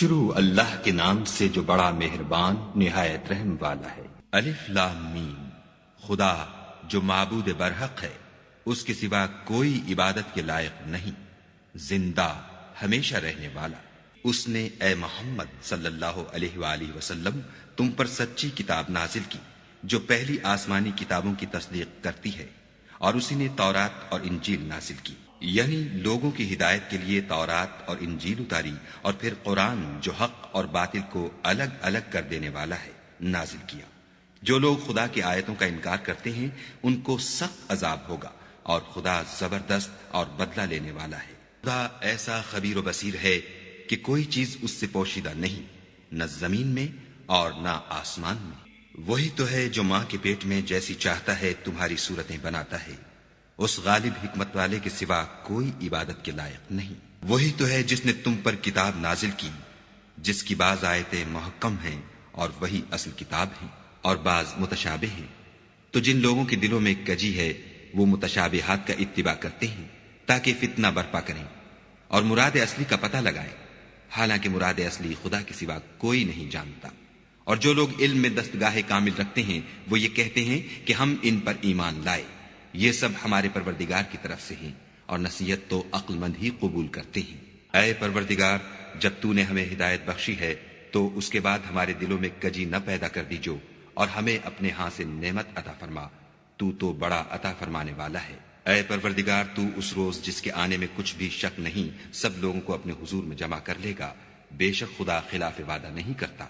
شروع اللہ کے نام سے جو بڑا مہربان نہایت رحم والا ہے۔ الف لام میم۔ خدا جو معبود برحق ہے، اس کے سوا کوئی عبادت کے لائق نہیں، زندہ ہمیشہ رہنے والا۔ اس نے اے محمد صلی اللہ علیہ وآلہ وسلم تم پر سچی کتاب نازل کی جو پہلی آسمانی کتابوں کی تصدیق کرتی ہے، اور اسی نے تورات اور انجیل نازل کی، یعنی لوگوں کی ہدایت کے لیے تورات اور انجیل اتاری، اور پھر قرآن جو حق اور باطل کو الگ الگ کر دینے والا ہے نازل کیا۔ جو لوگ خدا کی آیتوں کا انکار کرتے ہیں ان کو سخت عذاب ہوگا، اور خدا زبردست اور بدلہ لینے والا ہے۔ خدا ایسا خبیر و بصیر ہے کہ کوئی چیز اس سے پوشیدہ نہیں، نہ زمین میں اور نہ آسمان میں۔ وہی تو ہے جو ماں کے پیٹ میں جیسی چاہتا ہے تمہاری صورتیں بناتا ہے، اس غالب حکمت والے کے سوا کوئی عبادت کے لائق نہیں۔ وہی تو ہے جس نے تم پر کتاب نازل کی جس کی بعض آیتیں محکم ہیں اور وہی اصل کتاب ہیں، اور بعض متشابہ ہیں۔ تو جن لوگوں کے دلوں میں کجی ہے وہ متشابہات کا اتباع کرتے ہیں تاکہ فتنہ برپا کریں اور مراد اصلی کا پتہ لگائیں، حالانکہ مراد اصلی خدا کے سوا کوئی نہیں جانتا۔ اور جو لوگ علم میں دستگاہ کامل رکھتے ہیں وہ یہ کہتے ہیں کہ ہم ان پر ایمان لائے، یہ سب ہمارے پروردگار کی طرف سے ہیں، اور نصیحت تو عقل مند ہی قبول کرتے ہیں۔ اے پروردگار، جب تو نے ہمیں ہدایت بخشی ہے تو اس کے بعد ہمارے دلوں میں کجی نہ پیدا کر دیجو، اور ہمیں اپنے ہاں سے نعمت عطا فرما، تو بڑا عطا فرمانے والا ہے۔ اے پروردگار، تو اس روز جس کے آنے میں کچھ بھی شک نہیں سب لوگوں کو اپنے حضور میں جمع کر لے گا، بے شک خدا خلاف وعدہ نہیں کرتا۔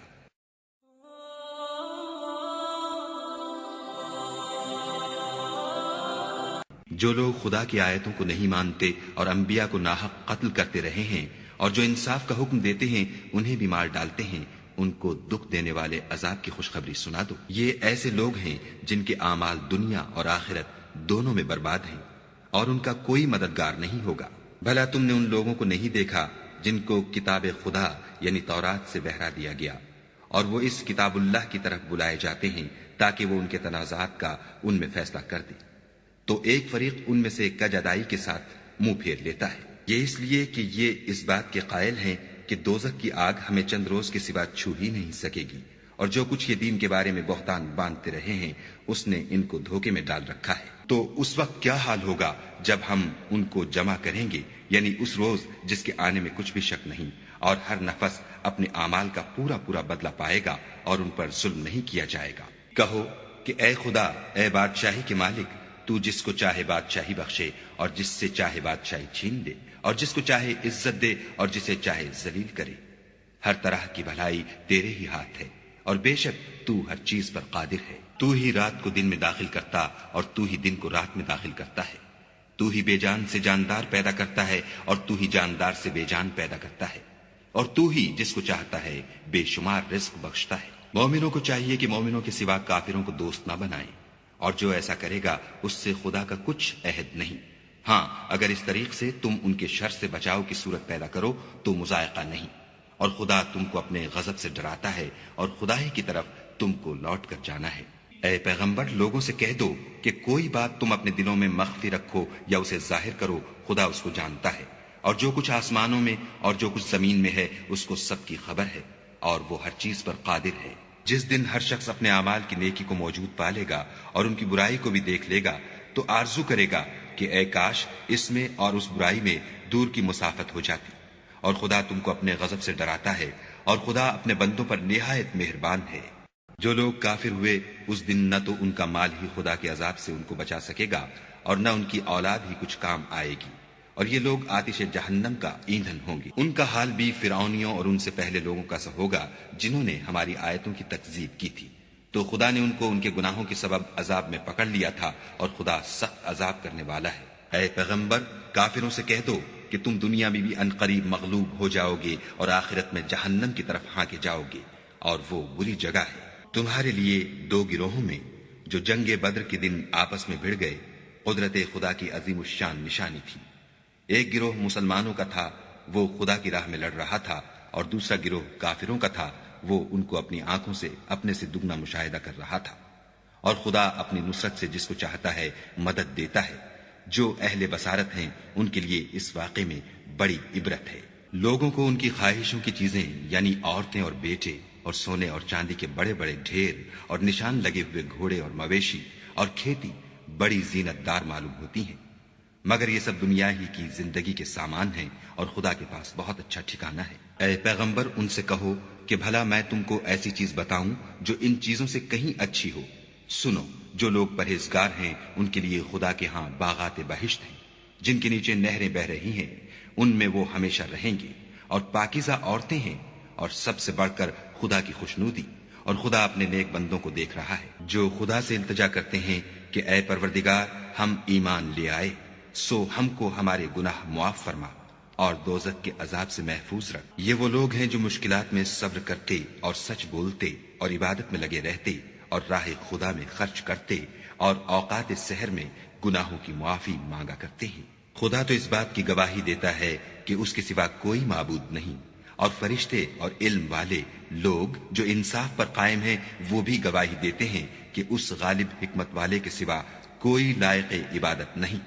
جو لوگ خدا کی آیتوں کو نہیں مانتے اور انبیاء کو ناحق قتل کرتے رہے ہیں، اور جو انصاف کا حکم دیتے ہیں انہیں بھی مار ڈالتے ہیں، ان کو دکھ دینے والے عذاب کی خوشخبری سنا دو۔ یہ ایسے لوگ ہیں جن کے اعمال دنیا اور آخرت دونوں میں برباد ہیں، اور ان کا کوئی مددگار نہیں ہوگا۔ بھلا تم نے ان لوگوں کو نہیں دیکھا جن کو کتاب خدا یعنی تورات سے بہرا دیا گیا، اور وہ اس کتاب اللہ کی طرف بلائے جاتے ہیں تاکہ وہ ان کے تنازعات کا ان میں فیصلہ کر دے، تو ایک فریق ان میں سے کج ادائی کے ساتھ منہ پھیر لیتا ہے۔ یہ اس لیے کہ یہ اس بات کے قائل ہیں کہ دوزخ کی آگ ہمیں چند روز کے سوا چھو ہی نہیں سکے گی، اور جو کچھ یہ دین کے بارے میں بہتان باندھتے رہے ہیں اس نے ان کو دھوکے میں ڈال رکھا ہے۔ تو اس وقت کیا حال ہوگا جب ہم ان کو جمع کریں گے، یعنی اس روز جس کے آنے میں کچھ بھی شک نہیں، اور ہر نفس اپنے اعمال کا پورا پورا بدلہ پائے گا اور ان پر ظلم نہیں کیا جائے گا۔ کہو کہ اے خدا، اے بادشاہی کے مالک، تو جس کو چاہے بادشاہی بخشے اور جس سے چاہے بادشاہی چھین دے، اور جس کو چاہے عزت دے اور جسے چاہے ذلیل کرے۔ ہر طرح کی بھلائی تیرے ہی ہاتھ ہے، اور بے شک تو ہر چیز پر قادر ہے۔ تو ہی رات کو دن میں داخل کرتا اور تو ہی دن کو رات میں داخل کرتا ہے۔ تو ہی بے جان سے جاندار پیدا کرتا ہے اور تو ہی جاندار سے بے جان پیدا کرتا ہے، اور تو ہی جس کو چاہتا ہے بے شمار رزق بخشتا ہے۔ مومنوں کو چاہیے کہ مومنوں کے سوا کافروں کو دوست نہ بنائیں، اور جو ایسا کرے گا اس سے خدا کا کچھ عہد نہیں۔ ہاں، اگر اس طریق سے تم ان کے شر سے بچاؤ کی صورت پیدا کرو تو مذائقہ نہیں، اور خدا تم کو اپنے غضب سے ڈراتا ہے اور خدا ہی کی طرف تم کو لوٹ کر جانا ہے۔ اے پیغمبر، لوگوں سے کہہ دو کہ کوئی بات تم اپنے دلوں میں مخفی رکھو یا اسے ظاہر کرو، خدا اس کو جانتا ہے، اور جو کچھ آسمانوں میں اور جو کچھ زمین میں ہے اس کو سب کی خبر ہے، اور وہ ہر چیز پر قادر ہے۔ جس دن ہر شخص اپنے اعمال کی نیکی کو موجود پا لے گا اور ان کی برائی کو بھی دیکھ لے گا تو آرزو کرے گا کہ اے کاش اس میں اور اس برائی میں دور کی مسافت ہو جاتی۔ اور خدا تم کو اپنے غضب سے ڈراتا ہے، اور خدا اپنے بندوں پر نہایت مہربان ہے۔ جو لوگ کافر ہوئے اس دن نہ تو ان کا مال ہی خدا کے عذاب سے ان کو بچا سکے گا اور نہ ان کی اولاد ہی کچھ کام آئے گی، اور یہ لوگ آتش جہنم کا ایندھن ہوں گے۔ ان کا حال بھی فرعونیوں اور ان سے پہلے لوگوں کا سا ہوگا جنہوں نے ہماری آیتوں کی تکذیب کی تھی، تو خدا نے ان کو ان کے گناہوں کے سبب عذاب میں پکڑ لیا تھا، اور خدا سخت عذاب کرنے والا ہے۔ اے پیغمبر، کافروں سے کہہ دو کہ تم دنیا میں بھی عنقریب مغلوب ہو جاؤ گے اور آخرت میں جہنم کی طرف ہانکے جاؤ گے، اور وہ بری جگہ ہے۔ تمہارے لیے دو گروہوں میں جو جنگ بدر کے دن آپس میں بھڑ گئے قدرت خدا کی عظیم الشان نشانی تھی۔ ایک گروہ مسلمانوں کا تھا، وہ خدا کی راہ میں لڑ رہا تھا، اور دوسرا گروہ کافروں کا تھا، وہ ان کو اپنی آنکھوں سے اپنے سے دگنا مشاہدہ کر رہا تھا۔ اور خدا اپنی نصرت سے جس کو چاہتا ہے مدد دیتا ہے۔ جو اہل بصارت ہیں ان کے لیے اس واقعے میں بڑی عبرت ہے۔ لوگوں کو ان کی خواہشوں کی چیزیں یعنی عورتیں اور بیٹے اور سونے اور چاندی کے بڑے بڑے ڈھیر اور نشان لگے ہوئے گھوڑے اور مویشی اور کھیتی بڑی زینت دار معلوم ہوتی ہیں، مگر یہ سب دنیا ہی کی زندگی کے سامان ہیں اور خدا کے پاس بہت اچھا ٹھکانہ ہے۔ اے پیغمبر ان سے کہو کہ بھلا میں تم کو ایسی چیز بتاؤں جو ان چیزوں سے کہیں اچھی ہو۔ سنو، جو لوگ پرہیزگار ہیں ان کے لیے خدا کے ہاں باغات بہشت ہیں جن کے نیچے نہریں بہ رہی ہیں، ان میں وہ ہمیشہ رہیں گے، اور پاکیزہ عورتیں ہیں، اور سب سے بڑھ کر خدا کی خوشنودی، اور خدا اپنے نیک بندوں کو دیکھ رہا ہے جو خدا سے التجا کرتے ہیں کہ اے پروردگار ہم ایمان لے آئے، سو ہم کو ہمارے گناہ معاف فرما اور دوزخ کے عذاب سے محفوظ رکھ۔ یہ وہ لوگ ہیں جو مشکلات میں صبر کرتے اور سچ بولتے اور عبادت میں لگے رہتے اور راہ خدا میں خرچ کرتے اور اوقات سحر میں گناہوں کی معافی مانگا کرتے ہیں۔ خدا تو اس بات کی گواہی دیتا ہے کہ اس کے سوا کوئی معبود نہیں، اور فرشتے اور علم والے لوگ جو انصاف پر قائم ہیں وہ بھی گواہی دیتے ہیں کہ اس غالب حکمت والے کے سوا کوئی لائق عبادت نہیں۔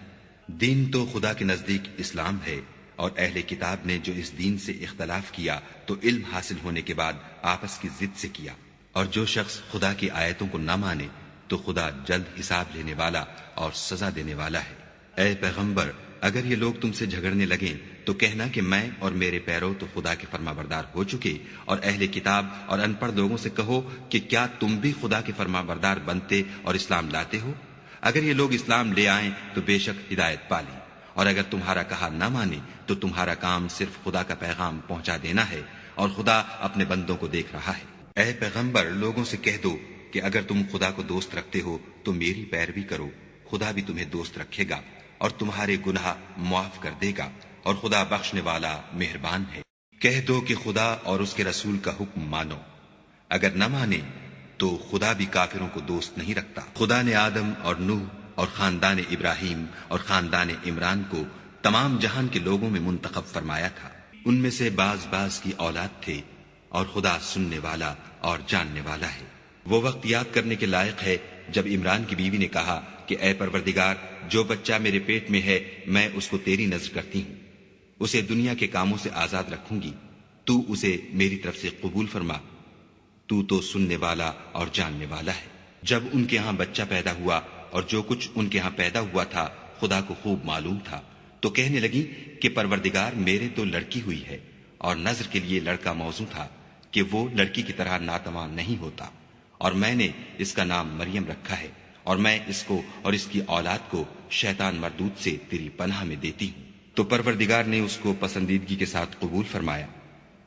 دین تو خدا کے نزدیک اسلام ہے، اور اہل کتاب نے جو اس دین سے اختلاف کیا تو علم حاصل ہونے کے بعد آپس کی ضد سے کیا، اور جو شخص خدا کی آیتوں کو نہ مانے تو خدا جلد حساب لینے والا اور سزا دینے والا ہے۔ اے پیغمبر اگر یہ لوگ تم سے جھگڑنے لگیں تو کہنا کہ میں اور میرے پیرو تو خدا کے فرما بردار ہو چکے، اور اہل کتاب اور ان پڑھ لوگوں سے کہو کہ کیا تم بھی خدا کے فرما بردار بنتے اور اسلام لاتے ہو؟ اگر یہ لوگ اسلام لے آئیں تو بے شک ہدایت پالیں، اور اگر تمہارا کہا نہ مانے تو تمہارا کام صرف خدا کا پیغام پہنچا دینا ہے، اور خدا اپنے بندوں کو دیکھ رہا ہے۔ اے پیغمبر لوگوں سے کہہ دو کہ اگر تم خدا کو دوست رکھتے ہو تو میری پیروی کرو، خدا بھی تمہیں دوست رکھے گا اور تمہارے گناہ معاف کر دے گا، اور خدا بخشنے والا مہربان ہے۔ کہہ دو کہ خدا اور اس کے رسول کا حکم مانو، اگر نہ مانے تو خدا بھی کافروں کو دوست نہیں رکھتا۔ خدا نے آدم اور نوح اور خاندان ابراہیم اور خاندان عمران کو تمام جہان کے لوگوں میں منتخب فرمایا تھا، ان میں سے بعض بعض کی اولاد تھے، اور خدا سننے والا اور جاننے والا ہے۔ وہ وقت یاد کرنے کے لائق ہے جب عمران کی بیوی نے کہا کہ اے پروردگار جو بچہ میرے پیٹ میں ہے میں اس کو تیری نذر کرتی ہوں، اسے دنیا کے کاموں سے آزاد رکھوں گی، تو اسے میری طرف سے قبول فرما، تو تو سننے والا اور جاننے والا ہے۔ جب ان کے ہاں بچہ پیدا ہوا اور جو کچھ ان کے ہاں پیدا ہوا تھا خدا کو خوب معلوم تھا، تو کہنے لگی کہ پروردگار میرے تو لڑکی ہوئی ہے، اور نذر کے لیے لڑکا موزوں تھا کہ وہ لڑکی کی طرح ناتواں نہیں ہوتا، اور میں نے اس کا نام مریم رکھا ہے، اور میں اس کو اور اس کی اولاد کو شیطان مردود سے تیری پناہ میں دیتی ہوں۔ تو پروردگار نے اس کو پسندیدگی کے ساتھ قبول فرمایا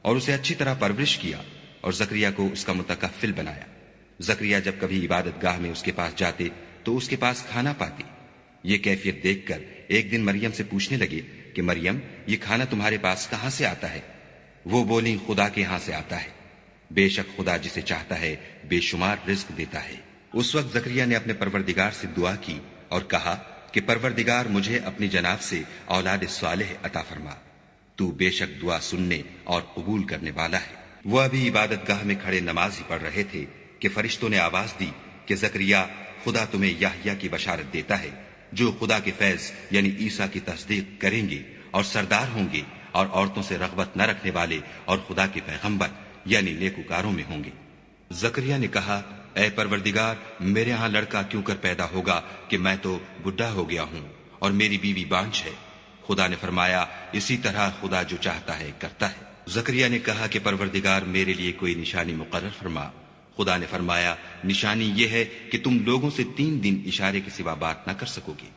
اور اسے اچھی طرح پرورش کیا، اور زکریا کو اس کا متکفل بنایا۔ زکریا جب کبھی عبادت گاہ میں اس کے پاس جاتے تو اس کے پاس کھانا پاتے۔ یہ کیفیت دیکھ کر ایک دن مریم سے پوچھنے لگے کہ مریم یہ کھانا تمہارے پاس کہاں سے آتا ہے؟ وہ بولی خدا کے ہاں سے آتا ہے، بے شک خدا جسے چاہتا ہے بے شمار رزق دیتا ہے۔ اس وقت زکریا نے اپنے پروردگار سے دعا کی اور کہا کہ پروردگار مجھے اپنی جناب سے اولاد صالح عطا فرما، تو بے شک دعا سننے اور قبول کرنے والا ہے۔ وہ ابھی عبادت گاہ میں کھڑے نماز ہی پڑھ رہے تھے کہ فرشتوں نے آواز دی کہ زکریا خدا تمہیں یحییٰ کی بشارت دیتا ہے جو خدا کے فیض یعنی عیسیٰ کی تصدیق کریں گے اور سردار ہوں گے اور عورتوں سے رغبت نہ رکھنے والے اور خدا کے پیغمبر یعنی نیکوکاروں میں ہوں گے۔ زکریا نے کہا اے پروردگار میرے ہاں لڑکا کیوں کر پیدا ہوگا کہ میں تو بڈھا ہو گیا ہوں اور میری بیوی بانجھ ہے۔ خدا نے فرمایا اسی طرح خدا جو چاہتا ہے کرتا ہے۔ زکریا نے کہا کہ پروردگار میرے لیے کوئی نشانی مقرر فرما۔ خدا نے فرمایا نشانی یہ ہے کہ تم لوگوں سے 3 دن اشارے کے سوا بات نہ کر سکو گے،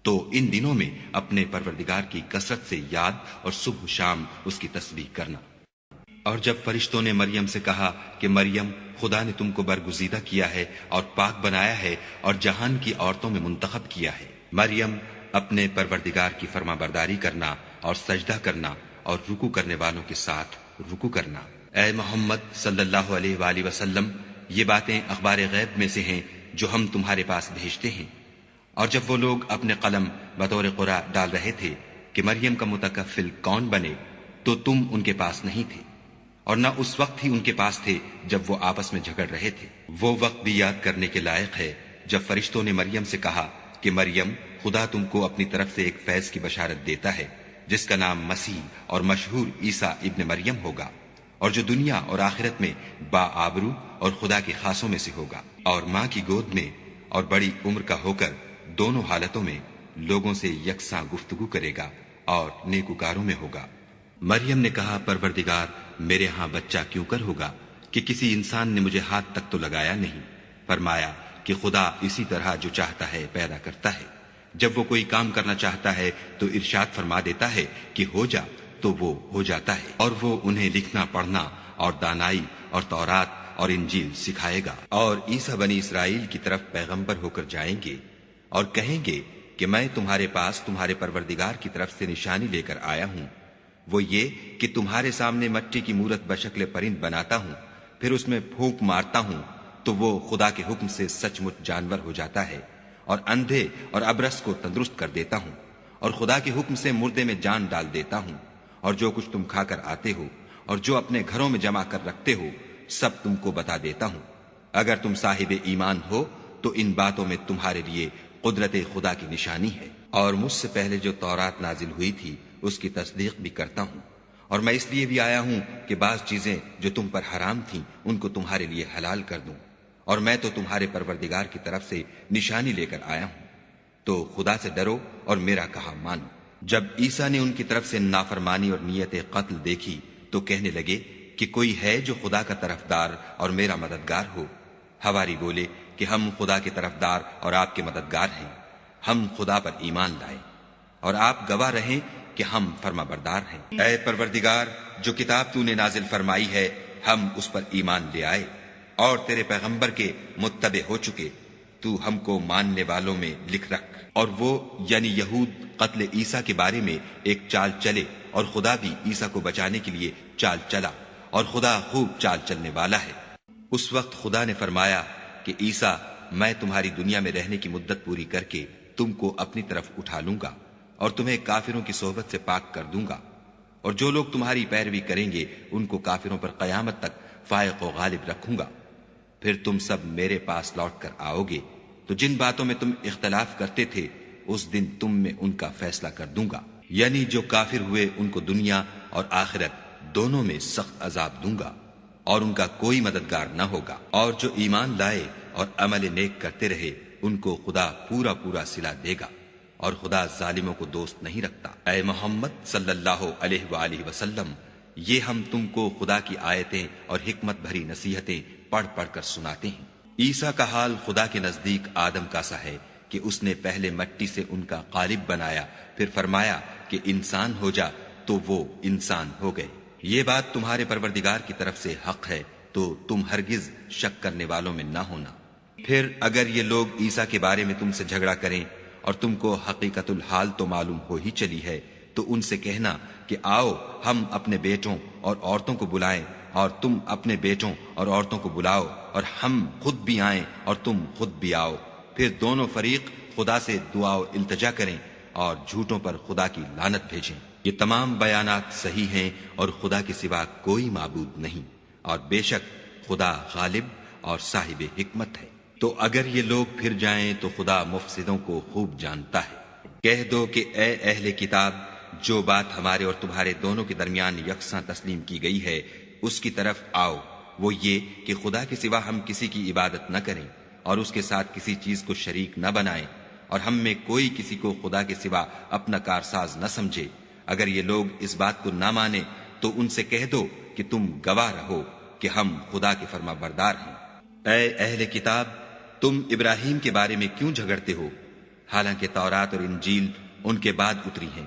تو ان دنوں میں اپنے پروردگار کی کثرت سے یاد اور صبح و شام اس کی تسبیح کرنا۔ اور جب فرشتوں نے مریم سے کہا کہ مریم خدا نے تم کو برگزیدہ کیا ہے اور پاک بنایا ہے اور جہان کی عورتوں میں منتخب کیا ہے، مریم اپنے پروردگار کی فرما برداری کرنا اور سجدہ کرنا اور رکوع کرنے والوں کے ساتھ رکوع کرنا۔ اے محمد صلی اللہ علیہ وآلہ وسلم یہ باتیں اخبار غیب میں سے ہیں جو ہم تمہارے پاس بھیجتے ہیں۔ اور جب وہ لوگ اپنے قلم بطور قرآ ڈال رہے تھے کہ مریم کا متکفل کون بنے تو تم ان کے پاس نہیں تھے، اور نہ اس وقت ہی ان کے پاس تھے جب وہ آپس میں جھگڑ رہے تھے۔ وہ وقت بھی یاد کرنے کے لائق ہے جب فرشتوں نے مریم سے کہا کہ مریم خدا تم کو اپنی طرف سے ایک فیض کی بشارت دیتا ہے جس کا نام مسیح اور مشہور عیسیٰ ابن مریم ہوگا، اور جو دنیا اور آخرت میں با آبرو اور خدا کے خاصوں میں سے ہوگا، اور ماں کی گود میں اور بڑی عمر کا ہو کر دونوں حالتوں میں لوگوں سے یکساں گفتگو کرے گا اور نیکوکاروں میں ہوگا۔ مریم نے کہا، پروردگار، میرے ہاں بچہ کیوں کر ہوگا کہ کسی انسان نے مجھے ہاتھ تک تو لگایا نہیں۔ فرمایا کہ خدا اسی طرح جو چاہتا ہے پیدا کرتا ہے، جب وہ کوئی کام کرنا چاہتا ہے تو ارشاد فرما دیتا ہے کہ ہو جا، تو وہ ہو جاتا ہے، اور وہ انہیں لکھنا پڑھنا اور دانائی اور تورات اور انجیل سکھائے گا۔ اور عیسیٰ بنی اسرائیل کی طرف پیغمبر ہو کر جائیں گے اور کہیں گے کہ میں تمہارے پاس تمہارے پروردگار کی طرف سے نشانی لے کر آیا ہوں، وہ یہ کہ تمہارے سامنے مٹی کی مورت بشکل پرند بناتا ہوں، پھر اس میں پھونک مارتا ہوں تو وہ خدا کے حکم سے سچ مچ جانور ہو جاتا ہے، اور اندھے اور ابرص کو تندرست کر دیتا ہوں، اور خدا کے حکم سے مردے میں جان ڈال دیتا ہوں، اور جو کچھ تم کھا کر آتے ہو اور جو اپنے گھروں میں جمع کر رکھتے ہو سب تم کو بتا دیتا ہوں۔ اگر تم صاحب ایمان ہو تو ان باتوں میں تمہارے لیے قدرت خدا کی نشانی ہے، اور مجھ سے پہلے جو تورات نازل ہوئی تھی اس کی تصدیق بھی کرتا ہوں، اور میں اس لیے بھی آیا ہوں کہ بعض چیزیں جو تم پر حرام تھیں ان کو تمہارے لیے حلال کر دوں، اور میں تو تمہارے پروردگار کی طرف سے نشانی لے کر آیا ہوں، تو خدا سے ڈرو اور میرا کہا مانو۔ جب عیسیٰ نے ان کی طرف سے نافرمانی اور نیت قتل دیکھی تو کہنے لگے کہ کوئی ہے جو خدا کا طرفدار اور میرا مددگار ہو؟ حواری بولے کہ ہم خدا کے طرفدار اور آپ کے مددگار ہیں، ہم خدا پر ایمان لائے اور آپ گواہ رہیں کہ ہم فرما بردار ہیں۔ اے پروردگار، جو کتاب تو نے نازل فرمائی ہے ہم اس پر ایمان لے آئے اور تیرے پیغمبر کے متبع ہو چکے، تو ہم کو ماننے والوں میں لکھ رکھ۔ اور وہ یعنی یہود قتل عیسیٰ کے بارے میں ایک چال چلے، اور خدا بھی عیسیٰ کو بچانے کے لیے چال چلا، اور خدا خوب چال چلنے والا ہے۔ اس وقت خدا نے فرمایا کہ عیسیٰ، میں تمہاری دنیا میں رہنے کی مدت پوری کر کے تم کو اپنی طرف اٹھا لوں گا اور تمہیں کافروں کی صحبت سے پاک کر دوں گا، اور جو لوگ تمہاری پیروی کریں گے ان کو کافروں پر قیامت تک فائق و غالب رکھوں گا۔ پھر تم سب میرے پاس لوٹ کر آؤ گے تو جن باتوں میں تم اختلاف کرتے تھے اس دن تم میں ان کا فیصلہ کر دوں گا، یعنی جو کافر ہوئے ان کو دنیا اور آخرت دونوں میں سخت عذاب دوں گا، اور ان کا کوئی مددگار نہ ہوگا۔ اور جو ایمان لائے اور عمل نیک کرتے رہے ان کو خدا پورا پورا صلہ دے گا، اور خدا ظالموں کو دوست نہیں رکھتا۔ اے محمد صلی اللہ علیہ وآلہ وسلم، یہ ہم تم کو خدا کی آیتیں اور حکمت بھری نصیحتیں پڑھ پڑھ کر سناتے ہیں۔ عیسیٰ کا حال خدا کے نزدیک آدم کا سا ہے کہ اس نے پہلے مٹی سے ان کا قالب بنایا، پھر فرمایا کہ انسان ہو جا، تو وہ انسان ہو گئے۔ یہ بات تمہارے پروردگار کی طرف سے حق ہے، تو تم ہرگز شک کرنے والوں میں نہ ہونا۔ پھر اگر یہ لوگ عیسیٰ کے بارے میں تم سے جھگڑا کریں اور تم کو حقیقت الحال تو معلوم ہو ہی چلی ہے، تو ان سے کہنا کہ آؤ ہم اپنے بیٹوں اور عورتوں کو بلائیں اور تم اپنے بیٹوں اور عورتوں کو بلاؤ، اور ہم خود بھی آئیں اور تم خود بھی آؤ، پھر دونوں فریق خدا سے دعا و التجا کریں اور جھوٹوں پر خدا کی لعنت بھیجیں۔ یہ تمام بیانات صحیح ہیں اور خدا کے سوا کوئی معبود نہیں، اور بے شک خدا غالب اور صاحب حکمت ہے۔ تو اگر یہ لوگ پھر جائیں تو خدا مفسدوں کو خوب جانتا ہے۔ کہہ دو کہ اے اہل کتاب، جو بات ہمارے اور تمہارے دونوں کے درمیان یکساں تسلیم کی گئی ہے اس کی طرف آؤ، وہ یہ کہ خدا کے سوا ہم کسی کی عبادت نہ کریں اور اس کے ساتھ کسی چیز کو شریک نہ بنائیں، اور ہم میں کوئی کسی کو خدا کے سوا اپنا کارساز نہ سمجھے۔ اگر یہ لوگ اس بات کو نہ مانیں تو ان سے کہہ دو کہ تم گواہ رہو کہ ہم خدا کے فرما بردار ہیں۔ اے اہل کتاب، تم ابراہیم کے بارے میں کیوں جھگڑتے ہو، حالانکہ تورات اور انجیل ان کے بعد اتری ہیں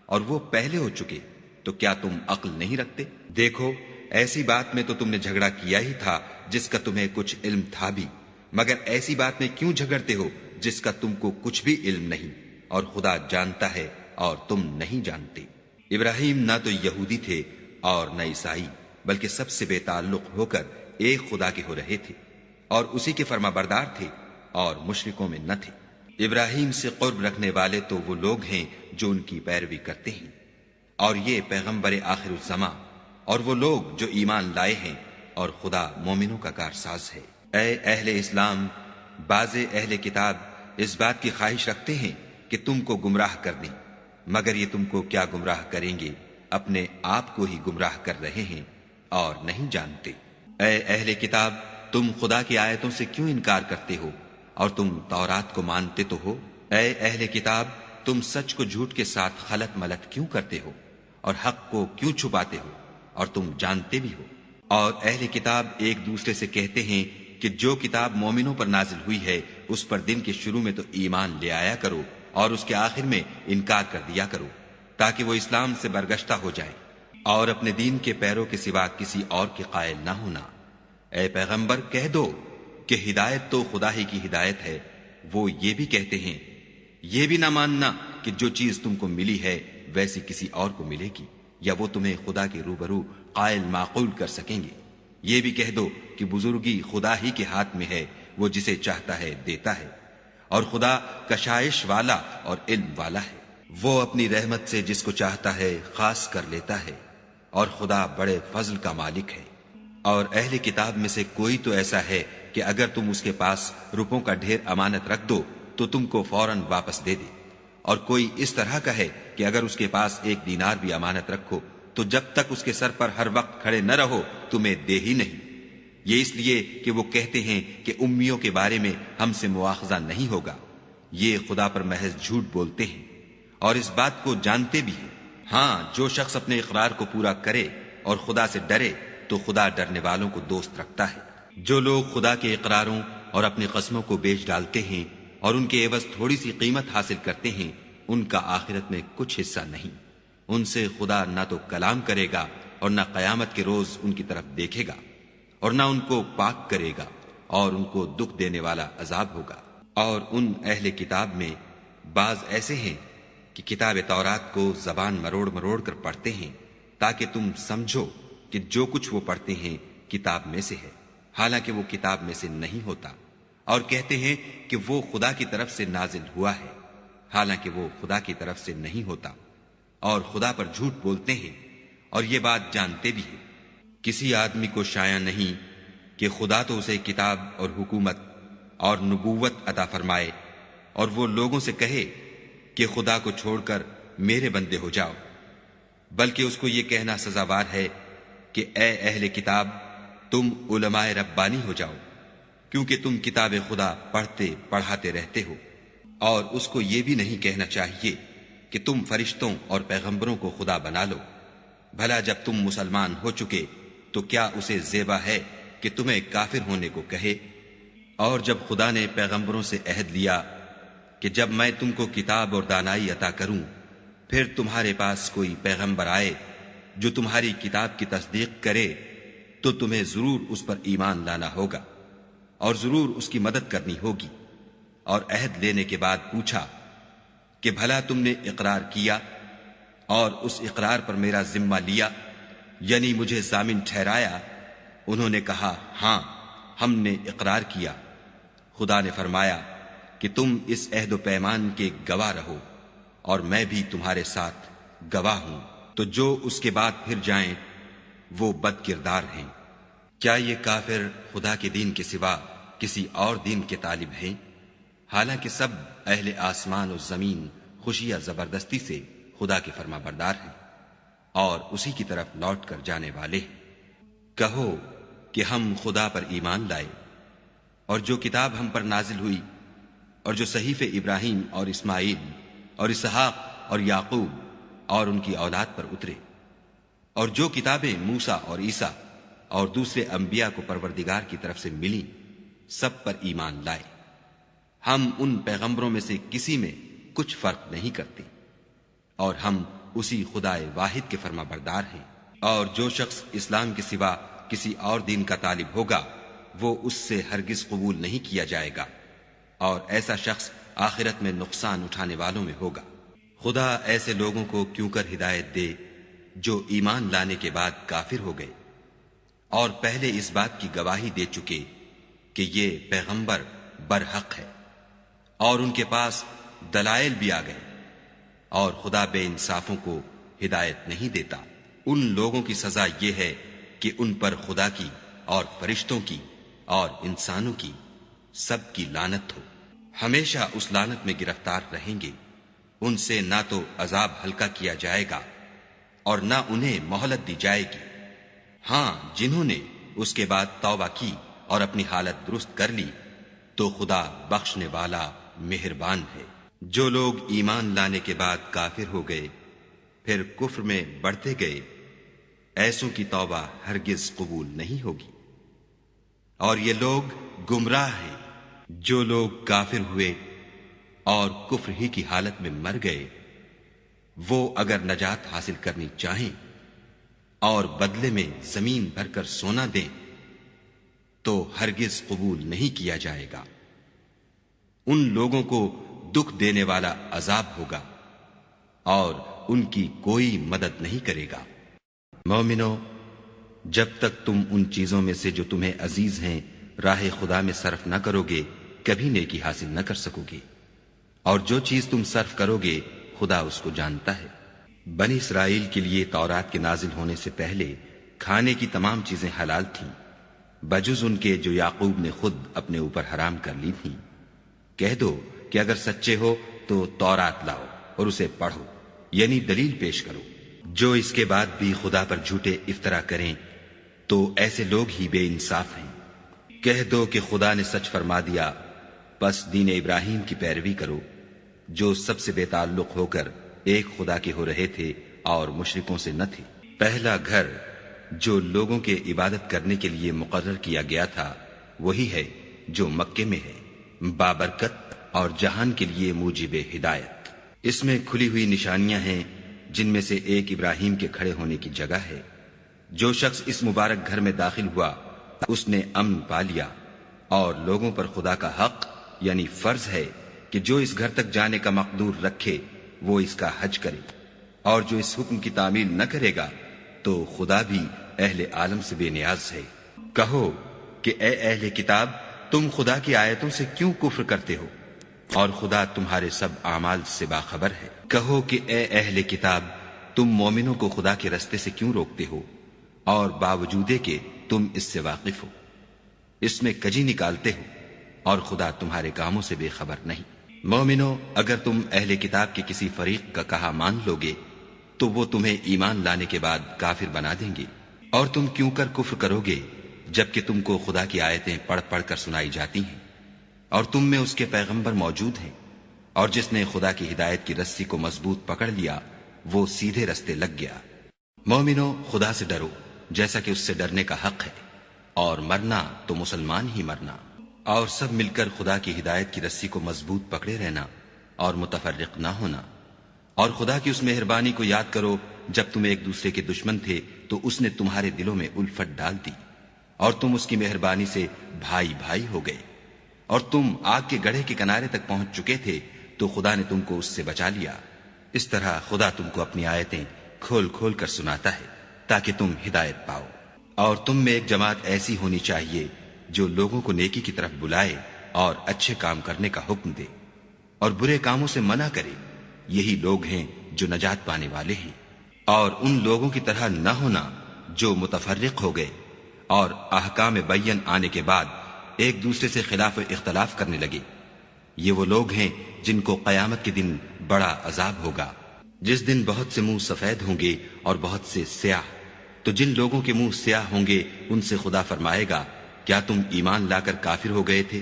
اور وہ پہلے ہو چکے، تو کیا تم عقل نہیں رکھتے؟ دیکھو، ایسی بات میں تو تم نے جھگڑا کیا ہی تھا جس کا تمہیں کچھ علم تھا بھی، مگر ایسی بات میں کیوں جھگڑتے ہو جس کا تم کو کچھ بھی علم نہیں، اور خدا جانتا ہے اور تم نہیں جانتے۔ ابراہیم نہ تو یہودی تھے اور نہ عیسائی، بلکہ سب سے بے تعلق ہو کر ایک خدا کے ہو رہے تھے اور اسی کے فرما بردار تھے اور مشرکوں میں نہ تھے۔ ابراہیم سے قرب رکھنے والے تو وہ لوگ ہیں جو ان کی پیروی کرتے ہیں، اور یہ پیغمبر آخر الزماں اور وہ لوگ جو ایمان لائے ہیں، اور خدا مومنوں کا کارساز ہے۔ اے اہل اسلام، بعض اہل کتاب اس بات کی خواہش رکھتے ہیں کہ تم کو گمراہ کر دیں، مگر یہ تم کو کیا گمراہ کریں گے، اپنے آپ کو ہی گمراہ کر رہے ہیں اور نہیں جانتے۔ اے اہل کتاب، تم خدا کی آیتوں سے کیوں انکار کرتے ہو اور تم تورات کو مانتے تو ہو؟ اے اہل کتاب، تم سچ کو جھوٹ کے ساتھ خلط ملط کیوں کرتے ہو اور حق کو کیوں چھپاتے ہو اور تم جانتے بھی ہو؟ اور اہل کتاب ایک دوسرے سے کہتے ہیں کہ جو کتاب مومنوں پر نازل ہوئی ہے اس پر دن کے شروع میں تو ایمان لے آیا کرو اور اس کے آخر میں انکار کر دیا کرو، تاکہ وہ اسلام سے برگشتہ ہو جائیں اور اپنے دین کے پیروں کے سوا کسی اور کے قائل نہ ہونا۔ اے پیغمبر، کہہ دو کہ ہدایت تو خدا ہی کی ہدایت ہے۔ وہ یہ بھی کہتے ہیں، یہ بھی نہ ماننا کہ جو چیز تم کو ملی ہے ویسی کسی اور کو ملے گی، یا وہ تمہیں خدا کے روبرو قائل معقول کر سکیں گے۔ یہ بھی کہہ دو کہ بزرگی خدا ہی کے ہاتھ میں ہے، وہ جسے چاہتا ہے دیتا ہے، اور خدا کشائش والا اور علم والا ہے۔ وہ اپنی رحمت سے جس کو چاہتا ہے خاص کر لیتا ہے، اور خدا بڑے فضل کا مالک ہے۔ اور اہل کتاب میں سے کوئی تو ایسا ہے کہ اگر تم اس کے پاس روپوں کا ڈھیر امانت رکھ دو تو تم کو فوراً واپس دے دے، اور کوئی اس طرح کا ہے کہ اگر اس کے پاس 1 دینار بھی امانت رکھو تو جب تک اس کے سر پر ہر وقت کھڑے نہ رہو تمہیں دے ہی نہیں۔ یہ اس لیے کہ وہ کہتے ہیں کہ امیوں کے بارے میں ہم سے مواخذہ نہیں ہوگا۔ یہ خدا پر محض جھوٹ بولتے ہیں اور اس بات کو جانتے بھی ہیں۔ ہاں، جو شخص اپنے اقرار کو پورا کرے اور خدا سے ڈرے تو خدا ڈرنے والوں کو دوست رکھتا ہے۔ جو لوگ خدا کے اقراروں اور اپنی قسموں کو بیچ ڈالتے ہیں اور ان کے عوض تھوڑی سی قیمت حاصل کرتے ہیں، ان کا آخرت میں کچھ حصہ نہیں۔ ان سے خدا نہ تو کلام کرے گا اور نہ قیامت کے روز ان کی طرف دیکھے گا، اور نہ ان کو پاک کرے گا، اور ان کو دکھ دینے والا عذاب ہوگا۔ اور ان اہل کتاب میں بعض ایسے ہیں کہ کتاب تورات کو زبان مروڑ مروڑ کر پڑھتے ہیں تاکہ تم سمجھو کہ جو کچھ وہ پڑھتے ہیں کتاب میں سے ہے، حالانکہ وہ کتاب میں سے نہیں ہوتا، اور کہتے ہیں کہ وہ خدا کی طرف سے نازل ہوا ہے، حالانکہ وہ خدا کی طرف سے نہیں ہوتا، اور خدا پر جھوٹ بولتے ہیں اور یہ بات جانتے بھی ہیں۔ کسی آدمی کو شایع نہیں کہ خدا تو اسے کتاب اور حکومت اور نبوت عطا فرمائے اور وہ لوگوں سے کہے کہ خدا کو چھوڑ کر میرے بندے ہو جاؤ، بلکہ اس کو یہ کہنا سزاوار ہے کہ اے اہل کتاب، تم علماء ربانی ہو جاؤ، کیونکہ تم کتاب خدا پڑھتے پڑھاتے رہتے ہو۔ اور اس کو یہ بھی نہیں کہنا چاہیے کہ تم فرشتوں اور پیغمبروں کو خدا بنا لو۔ بھلا جب تم مسلمان ہو چکے تو کیا اسے زیبا ہے کہ تمہیں کافر ہونے کو کہے؟ اور جب خدا نے پیغمبروں سے عہد لیا کہ جب میں تم کو کتاب اور دانائی عطا کروں، پھر تمہارے پاس کوئی پیغمبر آئے جو تمہاری کتاب کی تصدیق کرے تو تمہیں ضرور اس پر ایمان لانا ہوگا اور ضرور اس کی مدد کرنی ہوگی۔ اور عہد لینے کے بعد پوچھا کہ بھلا تم نے اقرار کیا اور اس اقرار پر میرا ذمہ لیا، یعنی مجھے ضامن ٹھہرایا؟ انہوں نے کہا ہاں، ہم نے اقرار کیا۔ خدا نے فرمایا کہ تم اس عہد و پیمان کے گواہ رہو اور میں بھی تمہارے ساتھ گواہ ہوں۔ تو جو اس کے بعد پھر جائیں وہ بد کردار ہیں۔ کیا یہ کافر خدا کے دین کے سوا کسی اور دین کے طالب ہیں؟ حالانکہ سب اہل آسمان و زمین خوشیہ زبردستی سے خدا کے فرما بردار ہیں اور اسی کی طرف لوٹ کر جانے والے ہیں۔ کہو کہ ہم خدا پر ایمان لائے اور جو کتاب ہم پر نازل ہوئی اور جو صحیف ابراہیم اور اسماعیل اور اسحاق اور یعقوب اور ان کی اولاد پر اترے، اور جو کتابیں موسیٰ اور عیسیٰ اور دوسرے انبیاء کو پروردگار کی طرف سے ملی، سب پر ایمان لائے۔ ہم ان پیغمبروں میں سے کسی میں کچھ فرق نہیں کرتے، اور ہم اسی خدائے واحد کے فرما بردار ہیں۔ اور جو شخص اسلام کے سوا کسی اور دین کا طالب ہوگا وہ اس سے ہرگز قبول نہیں کیا جائے گا، اور ایسا شخص آخرت میں نقصان اٹھانے والوں میں ہوگا۔ خدا ایسے لوگوں کو کیوں کر ہدایت دے جو ایمان لانے کے بعد کافر ہو گئے اور پہلے اس بات کی گواہی دے چکے کہ یہ پیغمبر برحق ہے، اور ان کے پاس دلائل بھی آ گئے، اور خدا بے انصافوں کو ہدایت نہیں دیتا۔ ان لوگوں کی سزا یہ ہے کہ ان پر خدا کی اور فرشتوں کی اور انسانوں کی سب کی لعنت ہو، ہمیشہ اس لعنت میں گرفتار رہیں گے۔ ان سے نہ تو عذاب ہلکا کیا جائے گا اور نہ انہیں مہلت دی جائے گی۔ ہاں، جنہوں نے اس کے بعد توبہ کی اور اپنی حالت درست کر لی تو خدا بخشنے والا مہربان ہے۔ جو لوگ ایمان لانے کے بعد کافر ہو گئے پھر کفر میں بڑھتے گئے، ایسوں کی توبہ ہرگز قبول نہیں ہوگی، اور یہ لوگ گمراہ ہیں۔ جو لوگ کافر ہوئے اور کفر ہی کی حالت میں مر گئے، وہ اگر نجات حاصل کرنی چاہیں اور بدلے میں زمین بھر کر سونا دیں تو ہرگز قبول نہیں کیا جائے گا۔ ان لوگوں کو دکھ دینے والا عذاب ہوگا اور ان کی کوئی مدد نہیں کرے گا۔ مومنو، جب تک تم ان چیزوں میں سے جو تمہیں عزیز ہیں راہ خدا میں صرف نہ کرو گے کبھی نیکی حاصل نہ کر سکو گے، اور جو چیز تم صرف کرو گے خدا اس کو جانتا ہے۔ بنی اسرائیل کے لیے تورات کے نازل ہونے سے پہلے کھانے کی تمام چیزیں حلال تھیں بجز ان کے جو یعقوب نے خود اپنے اوپر حرام کر لی تھیں۔ کہہ دو کہ اگر سچے ہو تو تورات لاؤ اور اسے پڑھو، یعنی دلیل پیش کرو۔ جو اس کے بعد بھی خدا پر جھوٹے افطرا کریں تو ایسے لوگ ہی بے انصاف ہیں۔ کہہ دو کہ خدا نے سچ فرما دیا، پس دین ابراہیم کی پیروی کرو، جو سب سے بے تعلق ہو کر ایک خدا کے ہو رہے تھے اور مشرکوں سے نہ تھے۔ پہلا گھر جو لوگوں کے عبادت کرنے کے لیے مقرر کیا گیا تھا وہی ہے جو مکے میں ہے، بابرکت اور جہان کے لیے موجب ہدایت۔ اس میں کھلی ہوئی نشانیاں ہیں، جن میں سے ایک ابراہیم کے کھڑے ہونے کی جگہ ہے۔ جو شخص اس مبارک گھر میں داخل ہوا اس نے امن پا لیا، اور لوگوں پر خدا کا حق یعنی فرض ہے کہ جو اس گھر تک جانے کا مقدور رکھے وہ اس کا حج کرے، اور جو اس حکم کی تعمیل نہ کرے گا تو خدا بھی اہل عالم سے بے نیاز ہے۔ کہو کہ اے اہل کتاب، تم خدا کی آیتوں سے کیوں کفر کرتے ہو اور خدا تمہارے سب اعمال سے باخبر ہے۔ کہو کہ اے اہل کتاب، تم مومنوں کو خدا کے رستے سے کیوں روکتے ہو اور باوجود کہ تم اس سے واقف ہو، اس میں کجی نکالتے ہو اور خدا تمہارے کاموں سے بے خبر نہیں۔ مومنو، اگر تم اہل کتاب کے کسی فریق کا کہا مان لو گے تو وہ تمہیں ایمان لانے کے بعد کافر بنا دیں گے، اور تم کیوں کر کفر کرو گے جبکہ تم کو خدا کی آیتیں پڑھ پڑھ کر سنائی جاتی ہیں اور تم میں اس کے پیغمبر موجود ہیں، اور جس نے خدا کی ہدایت کی رسی کو مضبوط پکڑ لیا وہ سیدھے رستے لگ گیا۔ مومنو، خدا سے ڈرو جیسا کہ اس سے ڈرنے کا حق ہے، اور مرنا تو مسلمان ہی مرنا، اور سب مل کر خدا کی ہدایت کی رسی کو مضبوط پکڑے رہنا اور متفرق نہ ہونا۔ اور خدا کی اس مہربانی کو یاد کرو جب تم ایک دوسرے کے دشمن تھے تو اس نے تمہارے دلوں میں الفت ڈال دی اور تم اس کی مہربانی سے بھائی بھائی ہو گئے، اور تم آگ کے گڑھے کے کنارے تک پہنچ چکے تھے تو خدا نے تم کو اس سے بچا لیا۔ اس طرح خدا تم کو اپنی آیتیں کھول کھول کر سناتا ہے تاکہ تم ہدایت پاؤ۔ اور تم میں ایک جماعت ایسی ہونی چاہیے جو لوگوں کو نیکی کی طرف بلائے اور اچھے کام کرنے کا حکم دے اور برے کاموں سے منع کرے، یہی لوگ ہیں جو نجات پانے والے ہیں۔ اور ان لوگوں کی طرح نہ ہونا جو متفرق ہو گئے اور احکام بین آنے کے بعد ایک دوسرے سے خلاف اختلاف کرنے لگے۔ یہ وہ لوگ ہیں جن کو قیامت کے دن بڑا عذاب ہوگا، جس دن بہت سے منہ سفید ہوں گے اور بہت سے سیاہ۔ تو جن لوگوں کے منہ سیاہ ہوں گے ان سے خدا فرمائے گا، کیا تم ایمان لا کر کافر ہو گئے تھے؟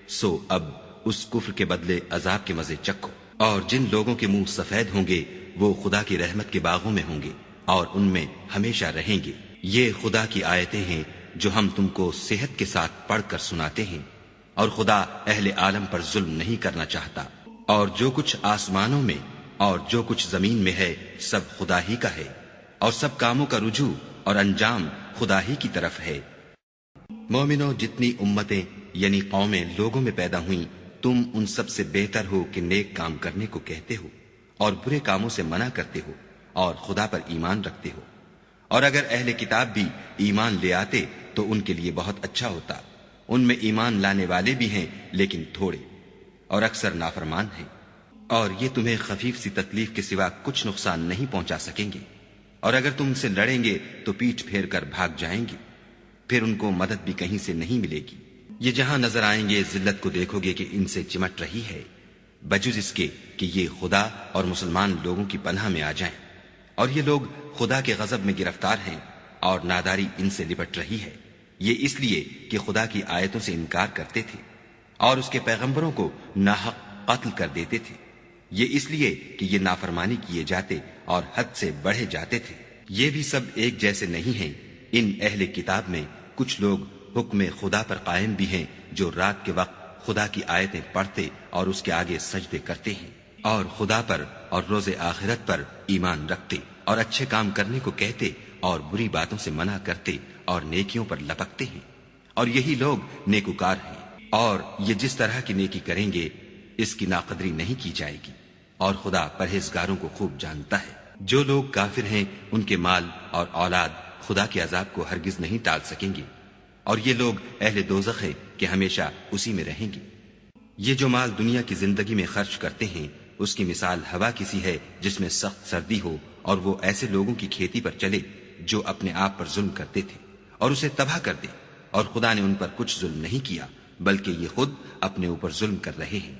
سو اب اس کفر کے بدلے عذاب کے مزے چکھو۔ اور جن لوگوں کے منہ سفید ہوں گے وہ خدا کی رحمت کے باغوں میں ہوں گے اور ان میں ہمیشہ رہیں گے۔ یہ خدا کی آیتیں ہیں جو ہم تم کو صحت کے ساتھ پڑھ کر سناتے ہیں، اور خدا اہل عالم پر ظلم نہیں کرنا چاہتا۔ اور جو کچھ آسمانوں میں اور جو کچھ زمین میں ہے سب خدا ہی کا ہے، اور سب کاموں کا رجوع اور انجام خدا ہی کی طرف ہے۔ مومنو، جتنی امتیں یعنی قومیں لوگوں میں پیدا ہوئیں، تم ان سب سے بہتر ہو کہ نیک کام کرنے کو کہتے ہو اور برے کاموں سے منع کرتے ہو اور خدا پر ایمان رکھتے ہو۔ اور اگر اہل کتاب بھی ایمان لے آتے تو ان کے لیے بہت اچھا ہوتا۔ ان میں ایمان لانے والے بھی ہیں لیکن تھوڑے، اور اکثر نافرمان ہیں، اور یہ تمہیں خفیف سی تکلیف کے سوا کچھ نقصان نہیں پہنچا سکیں گے۔ اور اگر تم سے لڑیں گے تو پیٹھ پھیر کر بھاگ جائیں گے، پھر ان کو مدد بھی کہیں سے نہیں ملے گی۔ یہ جہاں نظر آئیں گے ذلت کو دیکھو گے کہ ان سے چمٹ رہی ہے، بجز اس کے کہ یہ خدا اور مسلمان لوگوں کی پناہ میں آ جائیں، اور یہ لوگ خدا کے غضب میں گرفتار ہیں اور ناداری ان سے لپٹ رہی ہے، یہ اس لیے کہ خدا کی آیتوں سے انکار کرتے تھے اور اس کے پیغمبروں کو ناحق قتل کر دیتے تھے، یہ اس لیے کہ یہ نافرمانی کیے جاتے اور حد سے بڑھے جاتے تھے۔ یہ بھی سب ایک جیسے نہیں ہیں، ان اہل کتاب میں کچھ لوگ حکم خدا پر قائم بھی ہیں، جو رات کے وقت خدا کی آیتیں پڑھتے اور اس کے آگے سجدے کرتے ہیں، اور خدا پر اور روز آخرت پر ایمان رکھتے اور اچھے کام کرنے کو کہتے اور بری باتوں سے منع کرتے اور نیکیوں پر لپکتے ہیں، اور یہی لوگ نیکوکار ہیں، اور یہ جس طرح کی نیکی کریں گے اس کی ناقدری نہیں کی جائے گی، اور خدا پرہیزگاروں کو خوب جانتا ہے۔ جو لوگ کافر ہیں ان کے مال اور اولاد خدا کے عذاب کو ہرگز نہیں ٹال سکیں گے، اور یہ لوگ اہل دوزخ ہیں کہ ہمیشہ اسی میں رہیں گے۔ یہ جو مال دنیا کی زندگی میں خرچ کرتے ہیں اس کی مثال ہوا کسی ہے جس میں سخت سردی ہو اور وہ ایسے لوگوں کی کھیتی پر چلے جو اپنے آپ پر ظلم کرتے تھے اور اسے تباہ کر دے، اور خدا نے ان پر کچھ ظلم نہیں کیا بلکہ یہ خود اپنے اوپر ظلم کر رہے ہیں۔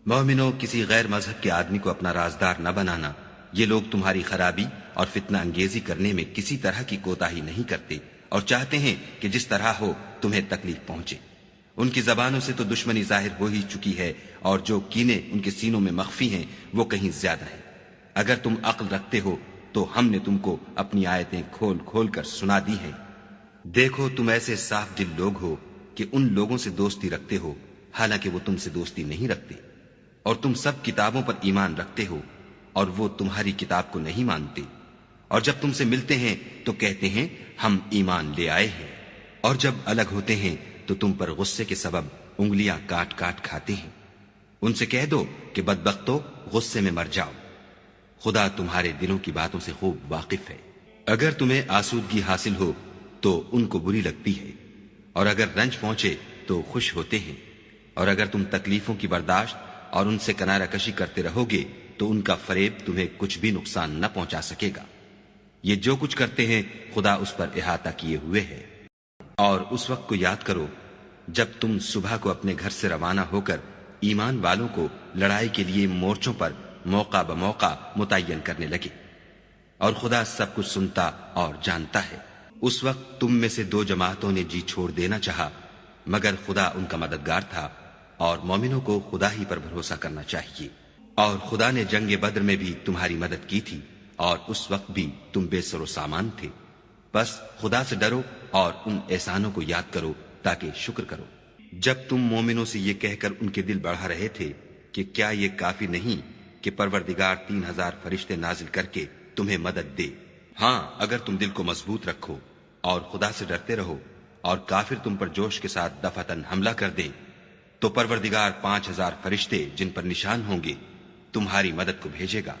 مومنوں، کسی غیر مذہب کے آدمی کو اپنا رازدار نہ بنانا، یہ لوگ تمہاری خرابی اور فتنہ انگیزی کرنے میں کسی طرح کی کوتاہی نہیں کرتے اور چاہتے ہیں کہ جس طرح ہو تمہیں تکلیف پہنچے۔ ان کی زبانوں سے تو دشمنی ظاہر ہو ہی چکی ہے، اور جو کینے ان کے سینوں میں مخفی ہیں وہ کہیں زیادہ ہیں۔ اگر تم عقل رکھتے ہو تو ہم نے تم کو اپنی آیتیں کھول کھول کر سنا دی ہیں۔ دیکھو، تم ایسے صاف دل لوگ ہو کہ ان لوگوں سے دوستی رکھتے ہو حالانکہ وہ تم سے دوستی نہیں رکھتے، اور تم سب کتابوں پر ایمان رکھتے ہو اور وہ تمہاری کتاب کو نہیں مانتے، اور جب تم سے ملتے ہیں تو کہتے ہیں ہم ایمان لے آئے ہیں، اور جب الگ ہوتے ہیں تو تم پر غصے کے سبب انگلیاں کاٹ کاٹ کھاتے ہیں۔ ان سے کہہ دو کہ بدبختو، غصے میں مر جاؤ، خدا تمہارے دلوں کی باتوں سے خوب واقف ہے۔ اگر تمہیں آسودگی حاصل ہو تو ان کو بری لگتی ہے، اور اگر رنج پہنچے تو خوش ہوتے ہیں، اور اگر تم تکلیفوں کی برداشت اور ان سے کنارہ کشی کرتے رہو گے تو ان کا فریب تمہیں کچھ بھی نقصان نہ پہنچا سکے گا۔ یہ جو کچھ کرتے ہیں خدا اس پر احاطہ کیے ہوئے ہے۔ اور اس وقت کو یاد کرو جب تم صبح کو اپنے گھر سے روانہ ہو کر ایمان والوں کو لڑائی کے لیے مورچوں پر موقع بموقع متعین کرنے لگے، اور خدا سب کچھ سنتا اور جانتا ہے۔ اس وقت تم میں سے دو جماعتوں نے جی چھوڑ دینا چاہا، مگر خدا ان کا مددگار تھا، اور مومنوں کو خدا ہی پر بھروسہ کرنا چاہیے۔ اور خدا نے جنگ بدر میں بھی تمہاری مدد کی تھی، اور اس وقت بھی تم بے سر و سامان تھے۔ بس خدا سے ڈرو اور ان احسانوں کو یاد کرو تاکہ شکر کرو۔ جب تم مومنوں سے یہ کہہ کر ان کے دل بڑھا رہے تھے کہ کیا یہ کافی نہیں کہ پروردگار 3000 فرشتے نازل کر کے تمہیں مدد دے؟ ہاں، اگر تم دل کو مضبوط رکھو اور خدا سے ڈرتے رہو، اور کافر تم پر جوش کے ساتھ دفعتاً حملہ کر دے تو پروردگار 5000 فرشتے جن پر نشان ہوں گے تمہاری مدد کو بھیجے گا،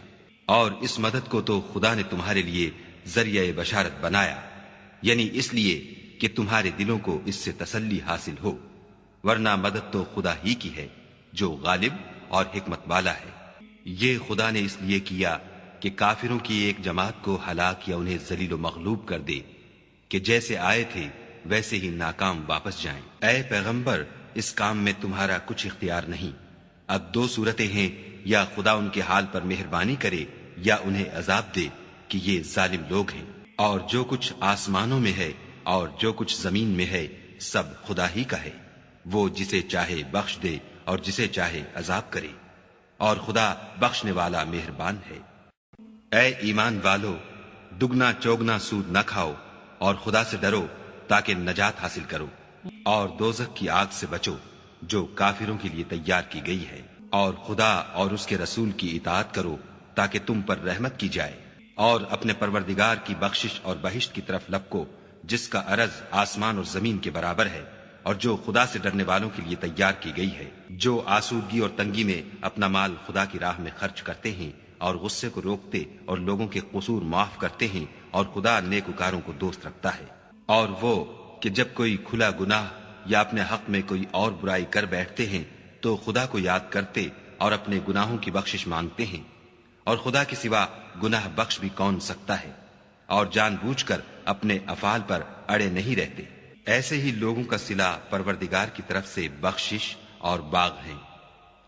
اور اس مدد کو تو خدا نے تمہارے لیے ذریعہ بشارت بنایا، یعنی اس لیے کہ تمہارے دلوں کو اس سے تسلی حاصل ہو، ورنہ مدد تو خدا ہی کی ہے جو غالب اور حکمت والا ہے۔ یہ خدا نے اس لیے کیا کہ کافروں کی ایک جماعت کو ہلاک یا انہیں ذلیل و مغلوب کر دے کہ جیسے آئے تھے ویسے ہی ناکام واپس جائیں۔ اے پیغمبر، اس کام میں تمہارا کچھ اختیار نہیں۔ اب دو صورتیں ہیں، یا خدا ان کے حال پر مہربانی کرے یا انہیں عذاب دے کہ یہ ظالم لوگ ہیں، اور جو کچھ آسمانوں میں ہے اور جو کچھ زمین میں ہے سب خدا ہی کا ہے، وہ جسے چاہے بخش دے اور جسے چاہے عذاب کرے، اور خدا بخشنے والا مہربان ہے۔ اے ایمان والو، دگنا چوگنا سود نہ کھاؤ اور خدا سے ڈرو تاکہ نجات حاصل کرو، اور دوزخ کی آگ سے بچو جو کافروں کے لیے تیار کی گئی ہے، اور خدا اور اس کے رسول کی اطاعت کرو تاکہ تم پر رحمت کی جائے، اور اپنے پروردگار کی بخشش اور بہشت کی طرف لپکو جس کا عرض آسمان اور زمین کے برابر ہے، اور جو خدا سے ڈرنے والوں کے لیے تیار کی گئی ہے۔ جو آسودگی اور تنگی میں اپنا مال خدا کی راہ میں خرچ کرتے ہیں اور غصے کو روکتے اور لوگوں کے قصور معاف کرتے ہیں، اور خدا نیکوکاروں کو دوست رکھتا ہے۔ اور وہ کہ جب کوئی کھلا گناہ یا اپنے حق میں کوئی اور برائی کر بیٹھتے ہیں تو خدا کو یاد کرتے اور اپنے گناہوں کی بخشش مانگتے ہیں، اور خدا کے سوا گناہ بخش بھی کون سکتا ہے، اور جان بوجھ کر اپنے افعال پر اڑے نہیں رہتے۔ ایسے ہی لوگوں کا صلہ پروردگار کی طرف سے بخشش اور باغ ہیں،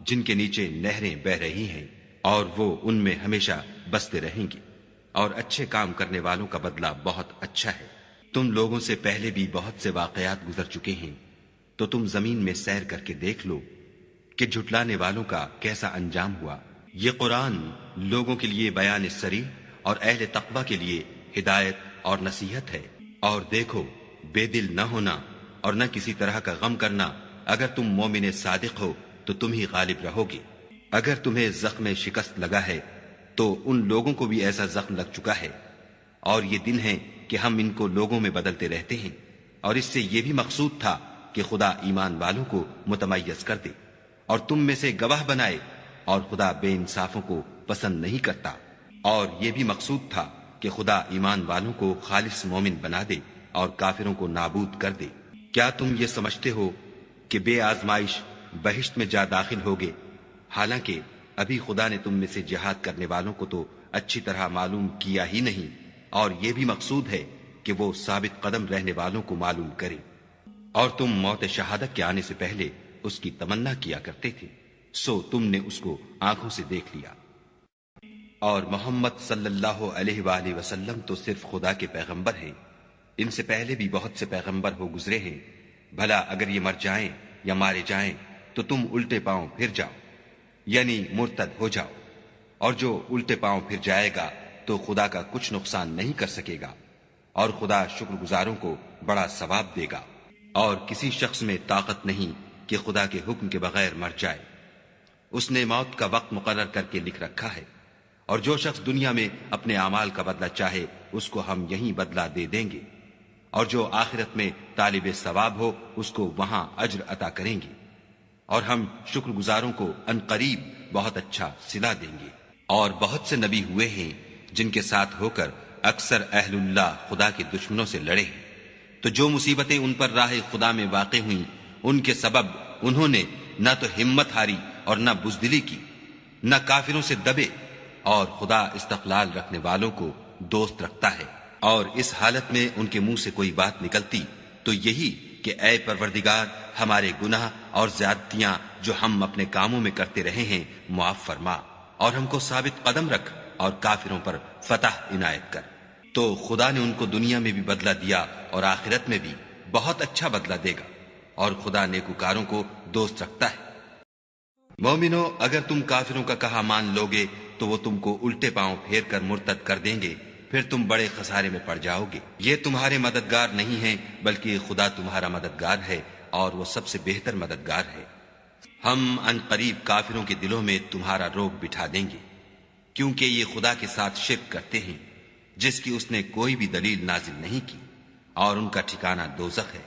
جن کے نیچے نہریں بہ رہی ہیں اور وہ ان میں ہمیشہ بستے رہیں گے، اور اچھے کام کرنے والوں کا بدلہ بہت اچھا ہے۔ تم لوگوں سے پہلے بھی بہت سے واقعات گزر چکے ہیں، تو تم زمین میں سیر کر کے دیکھ لو کہ جھٹلانے والوں کا کیسا انجام ہوا۔ یہ قرآن لوگوں کے لیے بیان صریح اور اہل تقوی کے لیے ہدایت اور نصیحت ہے۔ اور دیکھو، بے دل نہ ہونا اور نہ کسی طرح کا غم کرنا، اگر تم مومن صادق ہو تو تم ہی غالب رہو گے۔ اگر تمہیں زخم شکست لگا ہے تو ان لوگوں کو بھی ایسا زخم لگ چکا ہے، اور یہ دن ہے کہ ہم ان کو لوگوں میں بدلتے رہتے ہیں، اور اس سے یہ بھی مقصود تھا کہ خدا ایمان والوں کو متمیز کر دے اور تم میں سے گواہ بنائے، اور خدا بے انصافوں کو پسند نہیں کرتا۔ اور یہ بھی مقصود تھا کہ خدا ایمان والوں کو خالص مومن بنا دے اور کافروں کو نابود کر دے۔ کیا تم یہ سمجھتے ہو کہ بے آزمائش بہشت میں جا داخل ہوگے، حالانکہ ابھی خدا نے تم میں سے جہاد کرنے والوں کو تو اچھی طرح معلوم کیا ہی نہیں، اور یہ بھی مقصود ہے کہ وہ ثابت قدم رہنے والوں کو معلوم کرے۔ اور تم موت شہادت کے آنے سے پہلے اس کی تمنا کیا کرتے تھے، سو تم نے اس کو آنکھوں سے دیکھ لیا۔ اور محمد صلی اللہ علیہ وآلہ وسلم تو صرف خدا کے پیغمبر ہیں، ان سے پہلے بھی بہت سے پیغمبر ہو گزرے ہیں۔ بھلا اگر یہ مر جائیں یا مارے جائیں تو تم الٹے پاؤں پھر جاؤ، یعنی مرتد ہو جاؤ، اور جو الٹے پاؤں پھر جائے گا تو خدا کا کچھ نقصان نہیں کر سکے گا، اور خدا شکر گزاروں کو بڑا ثواب دے گا۔ اور کسی شخص میں طاقت نہیں کہ خدا کے حکم کے بغیر مر جائے، اس نے موت کا وقت مقرر کر کے لکھ رکھا ہے، اور جو شخص دنیا میں اپنے اعمال کا بدلہ چاہے اس کو ہم یہیں بدلہ دے دیں گے، اور جو آخرت میں طالب ثواب ہو اس کو وہاں اجر عطا کریں گے، اور ہم شکر گزاروں کو ان قریب بہت اچھا صلہ دیں گے۔ اور بہت سے نبی ہوئے ہیں جن کے ساتھ ہو کر اکثر اہل اللہ خدا کے دشمنوں سے لڑے ہیں، تو جو مصیبتیں ان پر راہ خدا میں واقع ہوئیں ان کے سبب انہوں نے نہ تو ہمت ہاری اور نہ بزدلی کی، نہ کافروں سے دبے، اور خدا استقلال رکھنے والوں کو دوست رکھتا ہے۔ اور اس حالت میں ان کے منہ سے کوئی بات نکلتی تو یہی کہ اے پروردگار، ہمارے گناہ اور زیادتیاں جو ہم اپنے کاموں میں کرتے رہے ہیں معاف فرما، اور ہم کو ثابت قدم رکھ اور کافروں پر فتح عنایت کر۔ تو خدا نے ان کو دنیا میں بھی بدلہ دیا اور آخرت میں بھی بہت اچھا بدلہ دے گا، اور خدا نیکوکاروں کو دوست رکھتا ہے۔ مومنو، اگر تم کافروں کا کہا مان لوگے تو وہ تم کو الٹے پاؤں پھیر کر مرتد کر دیں گے، پھر تم بڑے خسارے میں پڑ جاؤ گے۔ یہ تمہارے مددگار نہیں ہیں بلکہ خدا تمہارا مددگار ہے، اور وہ سب سے بہتر مددگار ہے۔ ہم ان قریب کافروں کے دلوں میں تمہارا روب بٹھا دیں گے، کیونکہ یہ خدا کے ساتھ شرک کرتے ہیں جس کی اس نے کوئی بھی دلیل نازل نہیں کی، اور ان کا ٹھکانہ دوزخ ہے،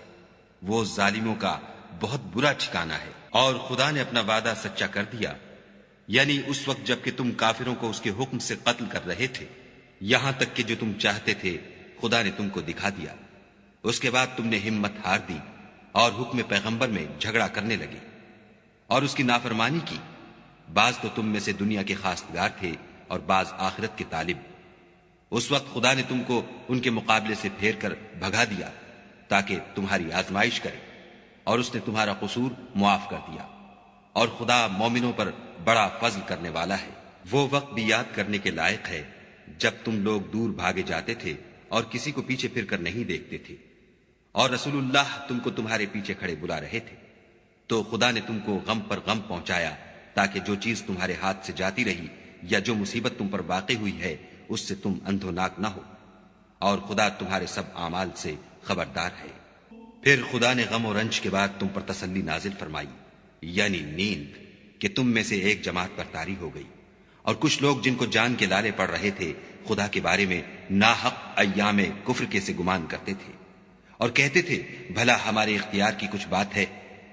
وہ ظالموں کا بہت برا ٹھکانہ ہے۔ اور خدا نے اپنا وعدہ سچا کر دیا، یعنی اس وقت جب کہ تم کافروں کو اس کے حکم سے قتل کر رہے تھے، یہاں تک کہ جو تم چاہتے تھے خدا نے تم کو دکھا دیا۔ اس کے بعد تم نے ہمت ہار دی اور حکم پیغمبر میں جھگڑا کرنے لگے اور اس کی نافرمانی کی۔ بعض تو تم میں سے دنیا کے خواستگار تھے اور بعض آخرت کے طالب۔ اس وقت خدا نے تم کو ان کے مقابلے سے پھیر کر بھگا دیا تاکہ تمہاری آزمائش کرے، اور اس نے تمہارا قصور معاف کر دیا، اور خدا مومنوں پر بڑا فضل کرنے والا ہے۔ وہ وقت بھی یاد کرنے کے لائق ہے جب تم لوگ دور بھاگے جاتے تھے اور کسی کو پیچھے پھر کر نہیں دیکھتے تھے، اور رسول اللہ تم کو تمہارے پیچھے کھڑے بلا رہے تھے، تو خدا نے تم کو غم پر غم پہنچایا تاکہ جو چیز تمہارے ہاتھ سے جاتی رہی یا جو مصیبت تم پر واقع ہوئی ہے اس سے تم اندھوناک نہ ہو، اور خدا تمہارے سب اعمال سے خبردار ہے۔ پھر خدا نے غم و رنج کے بعد تم پر تسلی نازل فرمائی، یعنی نیند، کہ تم میں سے ایک جماعت پر طاری ہو گئی، اور کچھ لوگ جن کو جان کے لالے پڑ رہے تھے خدا کے بارے میں ناحق ایام کفر کے سے گمان کرتے تھے، اور کہتے تھے بھلا ہمارے اختیار کی کچھ بات ہے؟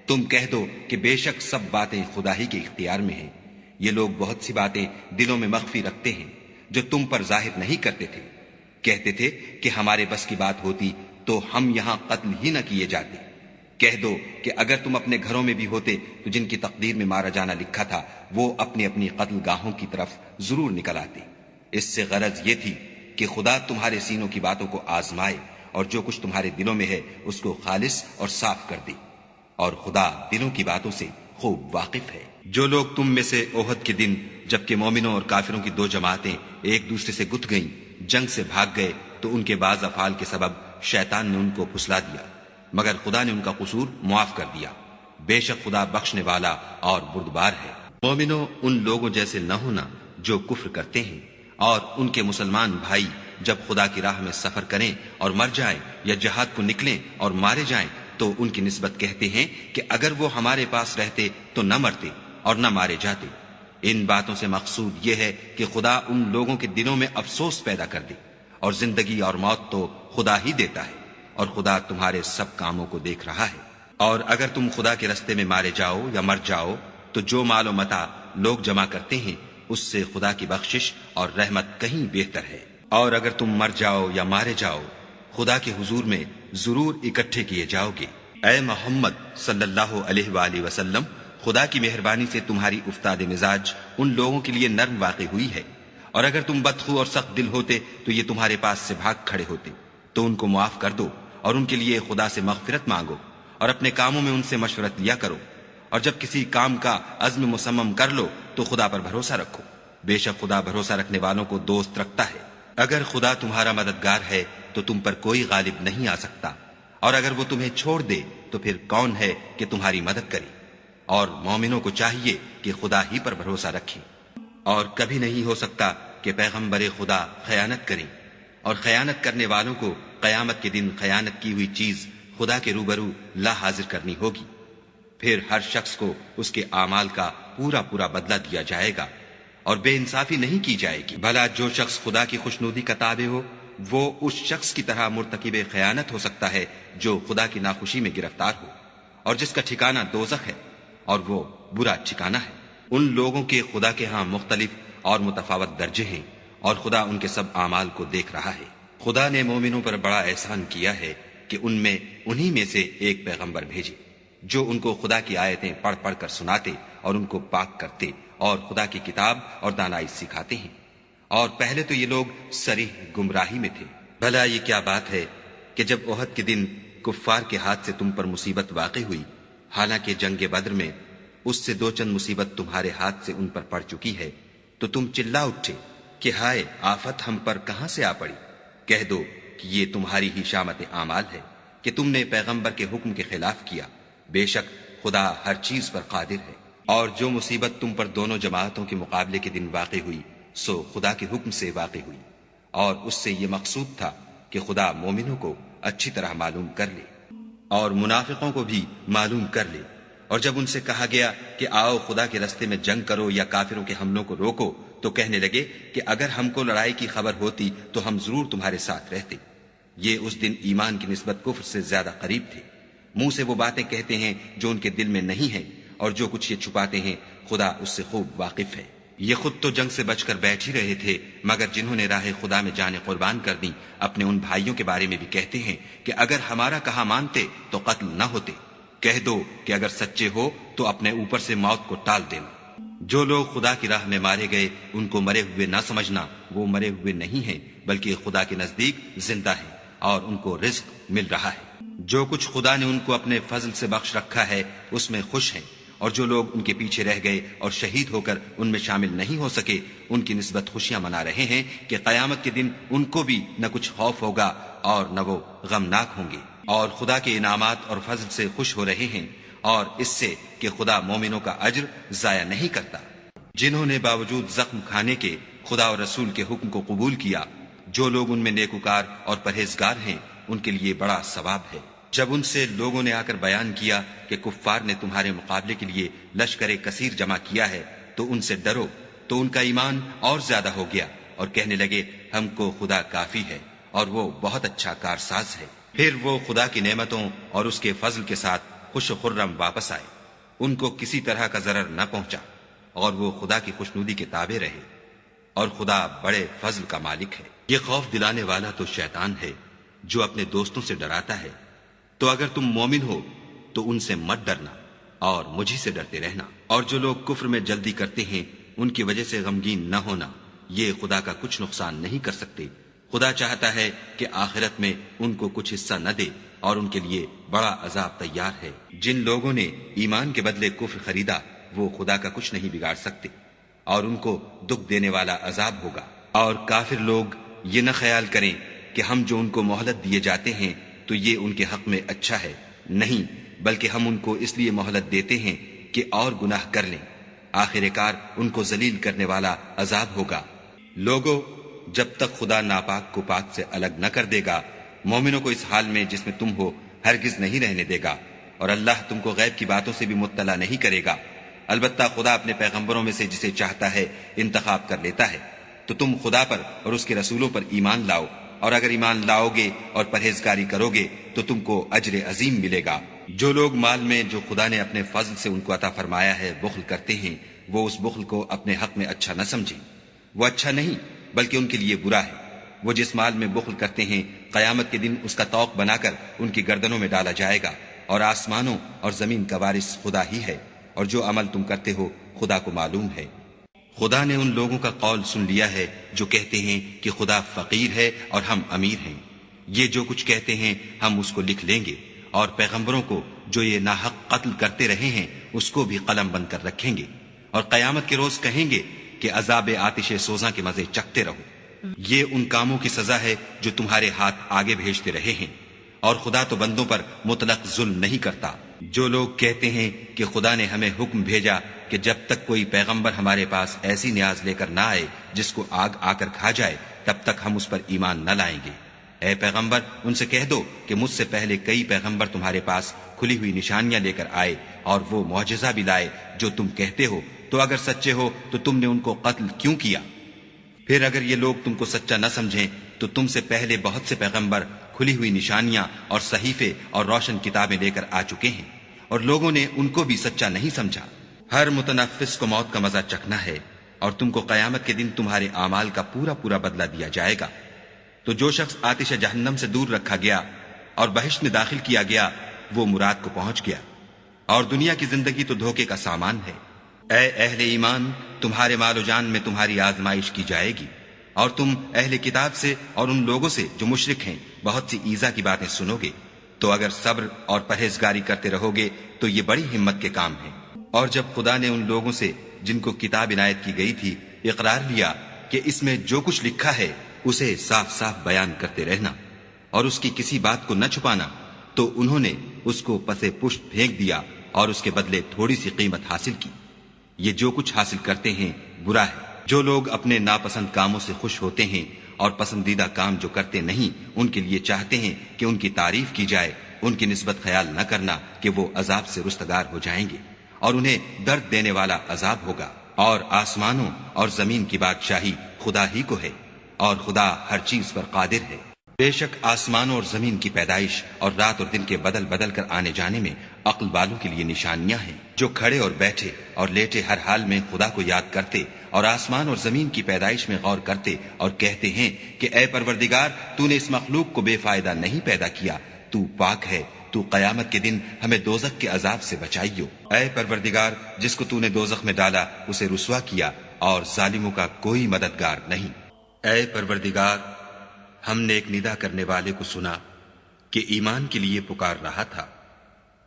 تم کہہ دو کہ بے شک سب باتیں خدا ہی کے اختیار میں ہیں۔ یہ لوگ بہت سی باتیں دلوں میں مخفی رکھتے ہیں جو تم پر ظاہر نہیں کرتے تھے۔ کہتے تھے کہ ہمارے بس کی بات ہوتی تو ہم یہاں قتل ہی نہ کیے جاتے۔ کہہ دو کہ اگر تم اپنے گھروں میں بھی ہوتے تو جن کی تقدیر میں مارا جانا لکھا تھا وہ اپنی اپنی قتل گاہوں کی طرف ضرور نکل آتے۔ اس سے غرض یہ تھی کہ خدا تمہارے سینوں کی باتوں کو آزمائے اور جو کچھ تمہارے دلوں میں ہے اس کو خالص اور صاف کر دے، اور خدا دلوں کی باتوں سے خوب واقف ہے۔ جو لوگ تم میں سے احد کے دن جبکہ مومنوں اور کافروں کی دو جماعتیں ایک دوسرے سے گت گئیں جنگ سے بھاگ گئے تو ان کے بعض افعال کے سبب شیطان نے ان کو پھسلا دیا، مگر خدا نے ان کا قصور معاف کر دیا۔ بے شک خدا بخشنے والا اور بردبار ہے۔ مومنوں، ان لوگوں جیسے نہ ہونا جو کفر کرتے ہیں، اور ان کے مسلمان بھائی جب خدا کی راہ میں سفر کریں اور مر جائیں یا جہاد کو نکلیں اور مارے جائیں تو ان کی نسبت کہتے ہیں کہ اگر وہ ہمارے پاس رہتے تو نہ مرتے اور نہ مارے جاتے۔ ان باتوں سے مقصود یہ ہے کہ خدا ان لوگوں کے دلوں میں افسوس پیدا کر دے، اور زندگی اور موت تو خدا ہی دیتا ہے، اور خدا تمہارے سب کاموں کو دیکھ رہا ہے۔ اور اگر تم خدا کے رستے میں مارے جاؤ یا مر جاؤ تو جو مال و متاع لوگ جمع کرتے ہیں اس سے خدا کی بخشش اور رحمت کہیں بہتر ہے۔ اور اگر تم مر جاؤ یا مارے جاؤ خدا کے حضور میں ضرور اکٹھے کیے جاؤ گے۔ اے محمد صلی اللہ علیہ وآلہ وسلم، خدا کی مہربانی سے تمہاری افتاد مزاج ان لوگوں کے لیے نرم واقع ہوئی ہے، اور اگر تم بدخو اور سخت دل ہوتے تو یہ تمہارے پاس سے بھاگ کھڑے ہوتے۔ تو ان کو معاف کر دو اور ان کے لیے خدا سے مغفرت مانگو، اور اپنے کاموں میں ان سے مشورت لیا کرو، اور جب کسی کام کا عزم مصمم کر لو تو خدا پر بھروسہ رکھو، بے شک خدا بھروسہ رکھنے والوں کو دوست رکھتا ہے۔ اگر خدا تمہارا مددگار ہے تو تم پر کوئی غالب نہیں آ سکتا، اور اگر وہ تمہیں چھوڑ دے تو پھر کون ہے کہ تمہاری مدد کرے؟ اور مومنوں کو چاہیے کہ خدا ہی پر بھروسہ رکھیں، اور کبھی نہیں ہو سکتا کہ پیغمبر خدا خیانت کریں، اور خیانت کرنے والوں کو قیامت کے دن خیانت کی ہوئی چیز خدا کے روبرو لا حاضر کرنی ہوگی، پھر ہر شخص کو اس کے اعمال کا پورا پورا بدلہ دیا جائے گا، اور بے انصافی نہیں کی جائے گی۔ بھلا جو شخص خدا کی خوشنودی کا تابع ہو وہ اس شخص کی طرح مرتکب خیانت ہو سکتا ہے جو خدا کی ناخوشی میں گرفتار ہو، اور جس کا ٹھکانہ دوزخ ہے، اور وہ برا ٹھکانہ ہے۔ ان لوگوں کے خدا کے ہاں مختلف اور متفاوت درجے ہیں، اور خدا ان کے سب اعمال کو دیکھ رہا ہے۔ خدا نے مومنوں پر بڑا احسان کیا ہے کہ ان میں انہی میں سے ایک پیغمبر بھیجے جو ان کو خدا کی آیتیں پڑھ پڑھ کر سناتے اور ان کو پاک کرتے اور خدا کی کتاب اور دانائی سکھاتے ہیں، اور پہلے تو یہ لوگ صریح گمراہی میں تھے۔ بھلا یہ کیا بات ہے کہ جب احد کے دن کفار کے ہاتھ سے تم پر مصیبت واقع ہوئی، حالانکہ جنگ بدر میں اس سے دو چند مصیبت تمہارے ہاتھ سے ان پر پڑ چکی ہے، تو تم چلا اٹھے کہ ہائے آفت ہم پر کہاں سے آ پڑی؟ کہہ دو کہ یہ تمہاری ہی شامت اعمال ہے کہ تم نے پیغمبر کے حکم کے خلاف کیا، بے شک خدا ہر چیز پر قادر ہے۔ اور جو مصیبت تم پر دونوں جماعتوں کے مقابلے کے دن واقع ہوئی سو خدا کے حکم سے واقع ہوئی، اور اس سے یہ مقصود تھا کہ خدا مومنوں کو اچھی طرح معلوم کر لے اور منافقوں کو بھی معلوم کر لے۔ اور جب ان سے کہا گیا کہ آؤ خدا کے رستے میں جنگ کرو یا کافروں کے حملوں کو روکو تو کہنے لگے کہ اگر ہم کو لڑائی کی خبر ہوتی تو ہم ضرور تمہارے ساتھ رہتے۔ یہ اس دن ایمان کی نسبت کفر سے زیادہ قریب تھے۔ منہ سے وہ باتیں کہتے ہیں جو ان کے دل میں نہیں ہیں، اور جو کچھ یہ چھپاتے ہیں خدا اس سے خوب واقف ہے۔ یہ خود تو جنگ سے بچ کر بیٹھ ہی رہے تھے، مگر جنہوں نے راہ خدا میں جانیں قربان کر دی اپنے ان بھائیوں کے بارے میں بھی کہتے ہیں کہ اگر ہمارا کہا مانتے تو قتل نہ ہوتے۔ کہہ دو کہ اگر سچے ہو تو اپنے اوپر سے موت کو ٹال دینا۔ جو لوگ خدا کی راہ میں مارے گئے ان کو مرے ہوئے نہ سمجھنا، وہ مرے ہوئے نہیں ہیں بلکہ خدا کے نزدیک زندہ ہیں اور ان کو رزق مل رہا ہے۔ جو کچھ خدا نے ان کو اپنے فضل سے بخش رکھا ہے اس میں خوش ہیں، اور جو لوگ ان کے پیچھے رہ گئے اور شہید ہو کر ان میں شامل نہیں ہو سکے ان کی نسبت خوشیاں منا رہے ہیں کہ قیامت کے دن ان کو بھی نہ کچھ خوف ہوگا اور نہ وہ غمناک ہوں گے، اور خدا کے انعامات اور فضل سے خوش ہو رہے ہیں، اور اس سے کہ خدا مومنوں کا اجر ضائع نہیں کرتا۔ جنہوں نے باوجود زخم کھانے کے خدا اور رسول کے حکم کو قبول کیا، جو لوگ ان میں نیکوکار اور پرہیزگار ہیں ان کے لیے بڑا ثواب ہے۔ جب ان سے لوگوں نے آ کر بیان کیا کہ کفار نے تمہارے مقابلے کے لیے لشکر کثیر جمع کیا ہے تو ان سے ڈرو، تو ان کا ایمان اور زیادہ ہو گیا اور کہنے لگے ہم کو خدا کافی ہے اور وہ بہت اچھا کارساز ہے۔ پھر وہ خدا کی نعمتوں اور اس کے فضل کے ساتھ خوش و خرم واپس آئے، ان کو کسی طرح کا ضرر نہ پہنچا، اور وہ خدا کی خوشنودی کے تابع رہے، اور خدا بڑے فضل کا مالک ہے۔ یہ خوف دلانے والا تو شیطان ہے جو اپنے دوستوں سے ڈراتا ہے، تو اگر تم مومن ہو تو ان سے مت ڈرنا اور مجھی سے ڈرتے رہنا۔ اور جو لوگ کفر میں جلدی کرتے ہیں ان کی وجہ سے غمگین نہ ہونا، یہ خدا کا کچھ نقصان نہیں کر سکتے۔ خدا چاہتا ہے کہ آخرت میں ان کو کچھ حصہ نہ دے اور ان کے لیے بڑا عذاب تیار ہے۔ جن لوگوں نے ایمان کے بدلے کفر خریدا وہ خدا کا کچھ نہیں بگاڑ سکتے، اور ان کو دکھ دینے والا عذاب ہوگا۔ اور کافر لوگ یہ نہ خیال کریں کہ ہم جو ان کو مہلت دیے جاتے ہیں تو یہ ان کے حق میں اچھا ہے، نہیں، بلکہ ہم ان کو اس لیے مہلت دیتے ہیں کہ اور گناہ کر لیں، آخر کار ان کو ذلیل کرنے والا عذاب ہوگا۔ لوگو، جب تک خدا ناپاک کو پاک سے الگ نہ کر دے گا، مومنوں کو اس حال میں جس میں تم ہو ہرگز نہیں رہنے دے گا، اور اللہ تم کو غیب کی باتوں سے بھی مطلع نہیں کرے گا۔ البتہ خدا اپنے پیغمبروں میں سے جسے چاہتا ہے انتخاب کر لیتا ہے، تو تم خدا پر اور اس کے رسولوں پر ایمان لاؤ، اور اگر ایمان لاؤ گے اور پرہیزگاری کرو گے تو تم کو اجر عظیم ملے گا۔ جو لوگ مال میں جو خدا نے اپنے فضل سے ان کو عطا فرمایا ہے بخل کرتے ہیں، وہ اس بخل کو اپنے حق میں اچھا نہ سمجھیں، وہ اچھا نہیں بلکہ ان کے لیے برا ہے۔ وہ جس مال میں بخل کرتے ہیں قیامت کے دن اس کا طوق بنا کر ان کی گردنوں میں ڈالا جائے گا، اور آسمانوں اور زمین کا وارث خدا ہی ہے، اور جو عمل تم کرتے ہو خدا کو معلوم ہے۔ خدا نے ان لوگوں کا قول سن لیا ہے جو کہتے ہیں کہ خدا فقیر ہے اور ہم امیر ہیں، یہ جو کچھ کہتے ہیں ہم اس کو لکھ لیں گے، اور پیغمبروں کو جو یہ ناحق قتل کرتے رہے ہیں اس کو بھی قلم بند کر رکھیں گے، اور قیامت کے روز کہیں گے کہ عذاب آتش سوزاں کے مزے چکھتے رہو۔ یہ ان کاموں کی سزا ہے جو تمہارے ہاتھ آگے بھیجتے رہے ہیں، اور خدا تو بندوں پر مطلق ظلم نہیں کرتا۔ جو لوگ کہتے ہیں کہ خدا نے ہمیں حکم بھیجا کہ جب تک کوئی پیغمبر ہمارے پاس ایسی نیاز لے کر نہ آئے جس کو آگ آ کر کھا جائے تب تک ہم اس پر ایمان نہ لائیں گے، اے پیغمبر ان سے کہہ دو کہ مجھ سے پہلے کئی پیغمبر تمہارے پاس کھلی ہوئی نشانیاں لے کر آئے اور وہ معجزہ بھی لائے جو تم کہتے ہو، تو اگر سچے ہو تو تم نے ان کو قتل کیوں کیا؟ پھر اگر یہ لوگ تم کو سچا نہ سمجھیں تو تم سے پہلے بہت سے پیغمبر کھلی ہوئی نشانیاں اور صحیفے اور روشن کتابیں لے کر آ چکے ہیں، اور لوگوں نے ان کو بھی سچا نہیں سمجھا۔ ہر متنفس کو موت کا مزہ چکھنا ہے، اور تم کو قیامت کے دن تمہارے اعمال کا پورا پورا بدلہ دیا جائے گا۔ تو جو شخص آتش جہنم سے دور رکھا گیا اور بہشت میں داخل کیا گیا وہ مراد کو پہنچ گیا، اور دنیا کی زندگی تو دھوکے کا سامان ہے۔ اے اہل ایمان، تمہارے مال و جان میں تمہاری آزمائش کی جائے گی، اور تم اہل کتاب سے اور ان لوگوں سے جو مشرک ہیں بہت سی ایذا کی باتیں سنو گے، تو اگر صبر اور پرہیزگاری کرتے رہو گے تو یہ بڑی ہمت کے کام ہیں۔ اور جب خدا نے ان لوگوں سے جن کو کتاب عنایت کی گئی تھی اقرار لیا کہ اس میں جو کچھ لکھا ہے اسے صاف صاف بیان کرتے رہنا اور اس کی کسی بات کو نہ چھپانا، تو انہوں نے اس کو پسے پشت پھینک دیا اور اس کے بدلے تھوڑی سی قیمت حاصل کی۔ یہ جو کچھ حاصل کرتے ہیں برا ہے۔ جو لوگ اپنے ناپسند کاموں سے خوش ہوتے ہیں اور پسندیدہ کام جو کرتے نہیں ان کے لیے چاہتے ہیں کہ ان کی تعریف کی جائے، ان کی نسبت خیال نہ کرنا کہ وہ عذاب سے رستگار ہو جائیں گے، اور انہیں درد دینے والا عذاب ہوگا۔ اور آسمانوں اور زمین کی بادشاہی خدا ہی کو ہے، اور خدا ہر چیز پر قادر ہے۔ بے شک آسمانوں اور زمین کی پیدائش اور رات اور دن کے بدل بدل کر آنے جانے میں عقل والوں کے لیے نشانیاں ہیں، جو کھڑے اور بیٹھے اور لیٹے ہر حال میں خدا کو یاد کرتے اور آسمان اور زمین کی پیدائش میں غور کرتے اور کہتے ہیں کہ اے پروردگار، تو نے اس مخلوق کو بے فائدہ نہیں پیدا کیا، تو پاک ہے، تو قیامت کے دن ہمیں دوزخ کے عذاب سے بچائیو۔ اے پروردگار، جس کو تو نے دوزخ میں ڈالا اسے رسوا کیا، اور ظالموں کا کوئی مددگار نہیں۔ اے پروردگار، ہم نے ایک ندا کرنے والے کو سنا کہ ایمان کے لیے پکار رہا تھا،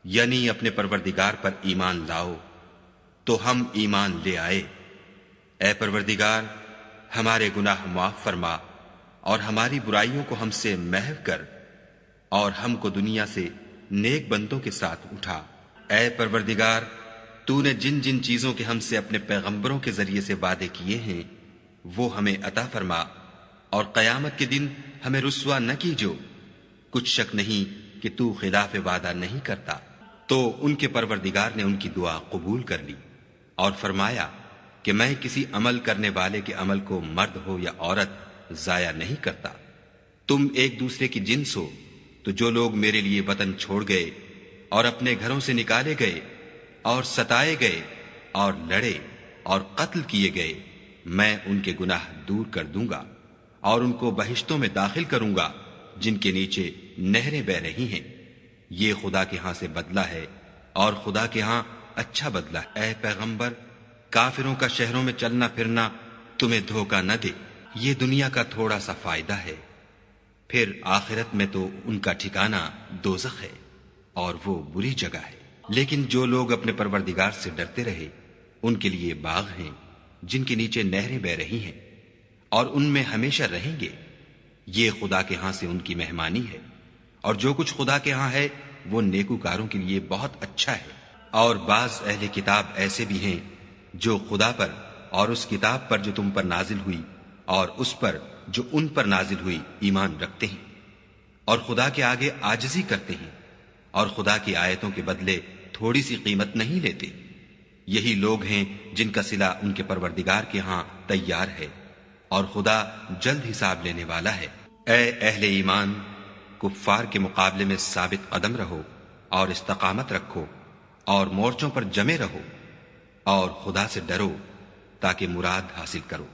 یعنی اپنے پروردگار پر ایمان لاؤ، تو ہم ایمان لے آئے۔ اے پروردگار، ہمارے گناہ معاف فرما اور ہماری برائیوں کو ہم سے محو کر، اور ہم کو دنیا سے نیک بندوں کے ساتھ اٹھا۔ اے پروردگار، تو نے جن جن چیزوں کے ہم سے اپنے پیغمبروں کے ذریعے سے وعدے کیے ہیں وہ ہمیں عطا فرما، اور قیامت کے دن ہمیں رسوا نہ کیجو، کچھ شک نہیں کہ تو خلاف وعدہ نہیں کرتا۔ تو ان کے پروردگار نے ان کی دعا قبول کر لی اور فرمایا کہ میں کسی عمل کرنے والے کے عمل کو مرد ہو یا عورت ضائع نہیں کرتا۔ تم ایک دوسرے کی جنس ہو، تو جو لوگ میرے لیے وطن چھوڑ گئے اور اپنے گھروں سے نکالے گئے اور ستائے گئے اور لڑے اور قتل کیے گئے، میں ان کے گناہ دور کر دوں گا اور ان کو بہشتوں میں داخل کروں گا جن کے نیچے نہریں بہ رہی ہیں۔ یہ خدا کے ہاں سے بدلہ ہے، اور خدا کے ہاں اچھا بدلہ ہے۔ اے پیغمبر، کافروں کا شہروں میں چلنا پھرنا تمہیں دھوکہ نہ دے، یہ دنیا کا تھوڑا سا فائدہ ہے، پھر آخرت میں تو ان کا ٹھکانہ دوزخ ہے، اور وہ بری جگہ ہے۔ لیکن جو لوگ اپنے پروردگار سے ڈرتے رہے ان کے لیے باغ ہیں جن کے نیچے نہریں بہ رہی ہیں اور ان میں ہمیشہ رہیں گے. یہ خدا کے ہاں سے ان کی مہمانی ہے، اور جو کچھ خدا کے ہاں ہے وہ نیکوکاروں کے لیے بہت اچھا ہے. اور بعض اہل کتاب ایسے بھی ہیں جو خدا پر اور اس کتاب پر جو تم پر نازل ہوئی اور اس پر جو ان پر نازل ہوئی ایمان رکھتے ہیں، اور خدا کے آگے عاجزی کرتے ہیں، اور خدا کی آیتوں کے بدلے تھوڑی سی قیمت نہیں لیتے. یہی لوگ ہیں جن کا صلہ ان کے پروردگار کے ہاں تیار ہے، اور خدا جلد حساب لینے والا ہے. اے اہل ایمان، کفار کے مقابلے میں ثابت قدم رہو اور استقامت رکھو اور مورچوں پر جمے رہو، اور خدا سے ڈرو تاکہ مراد حاصل کرو.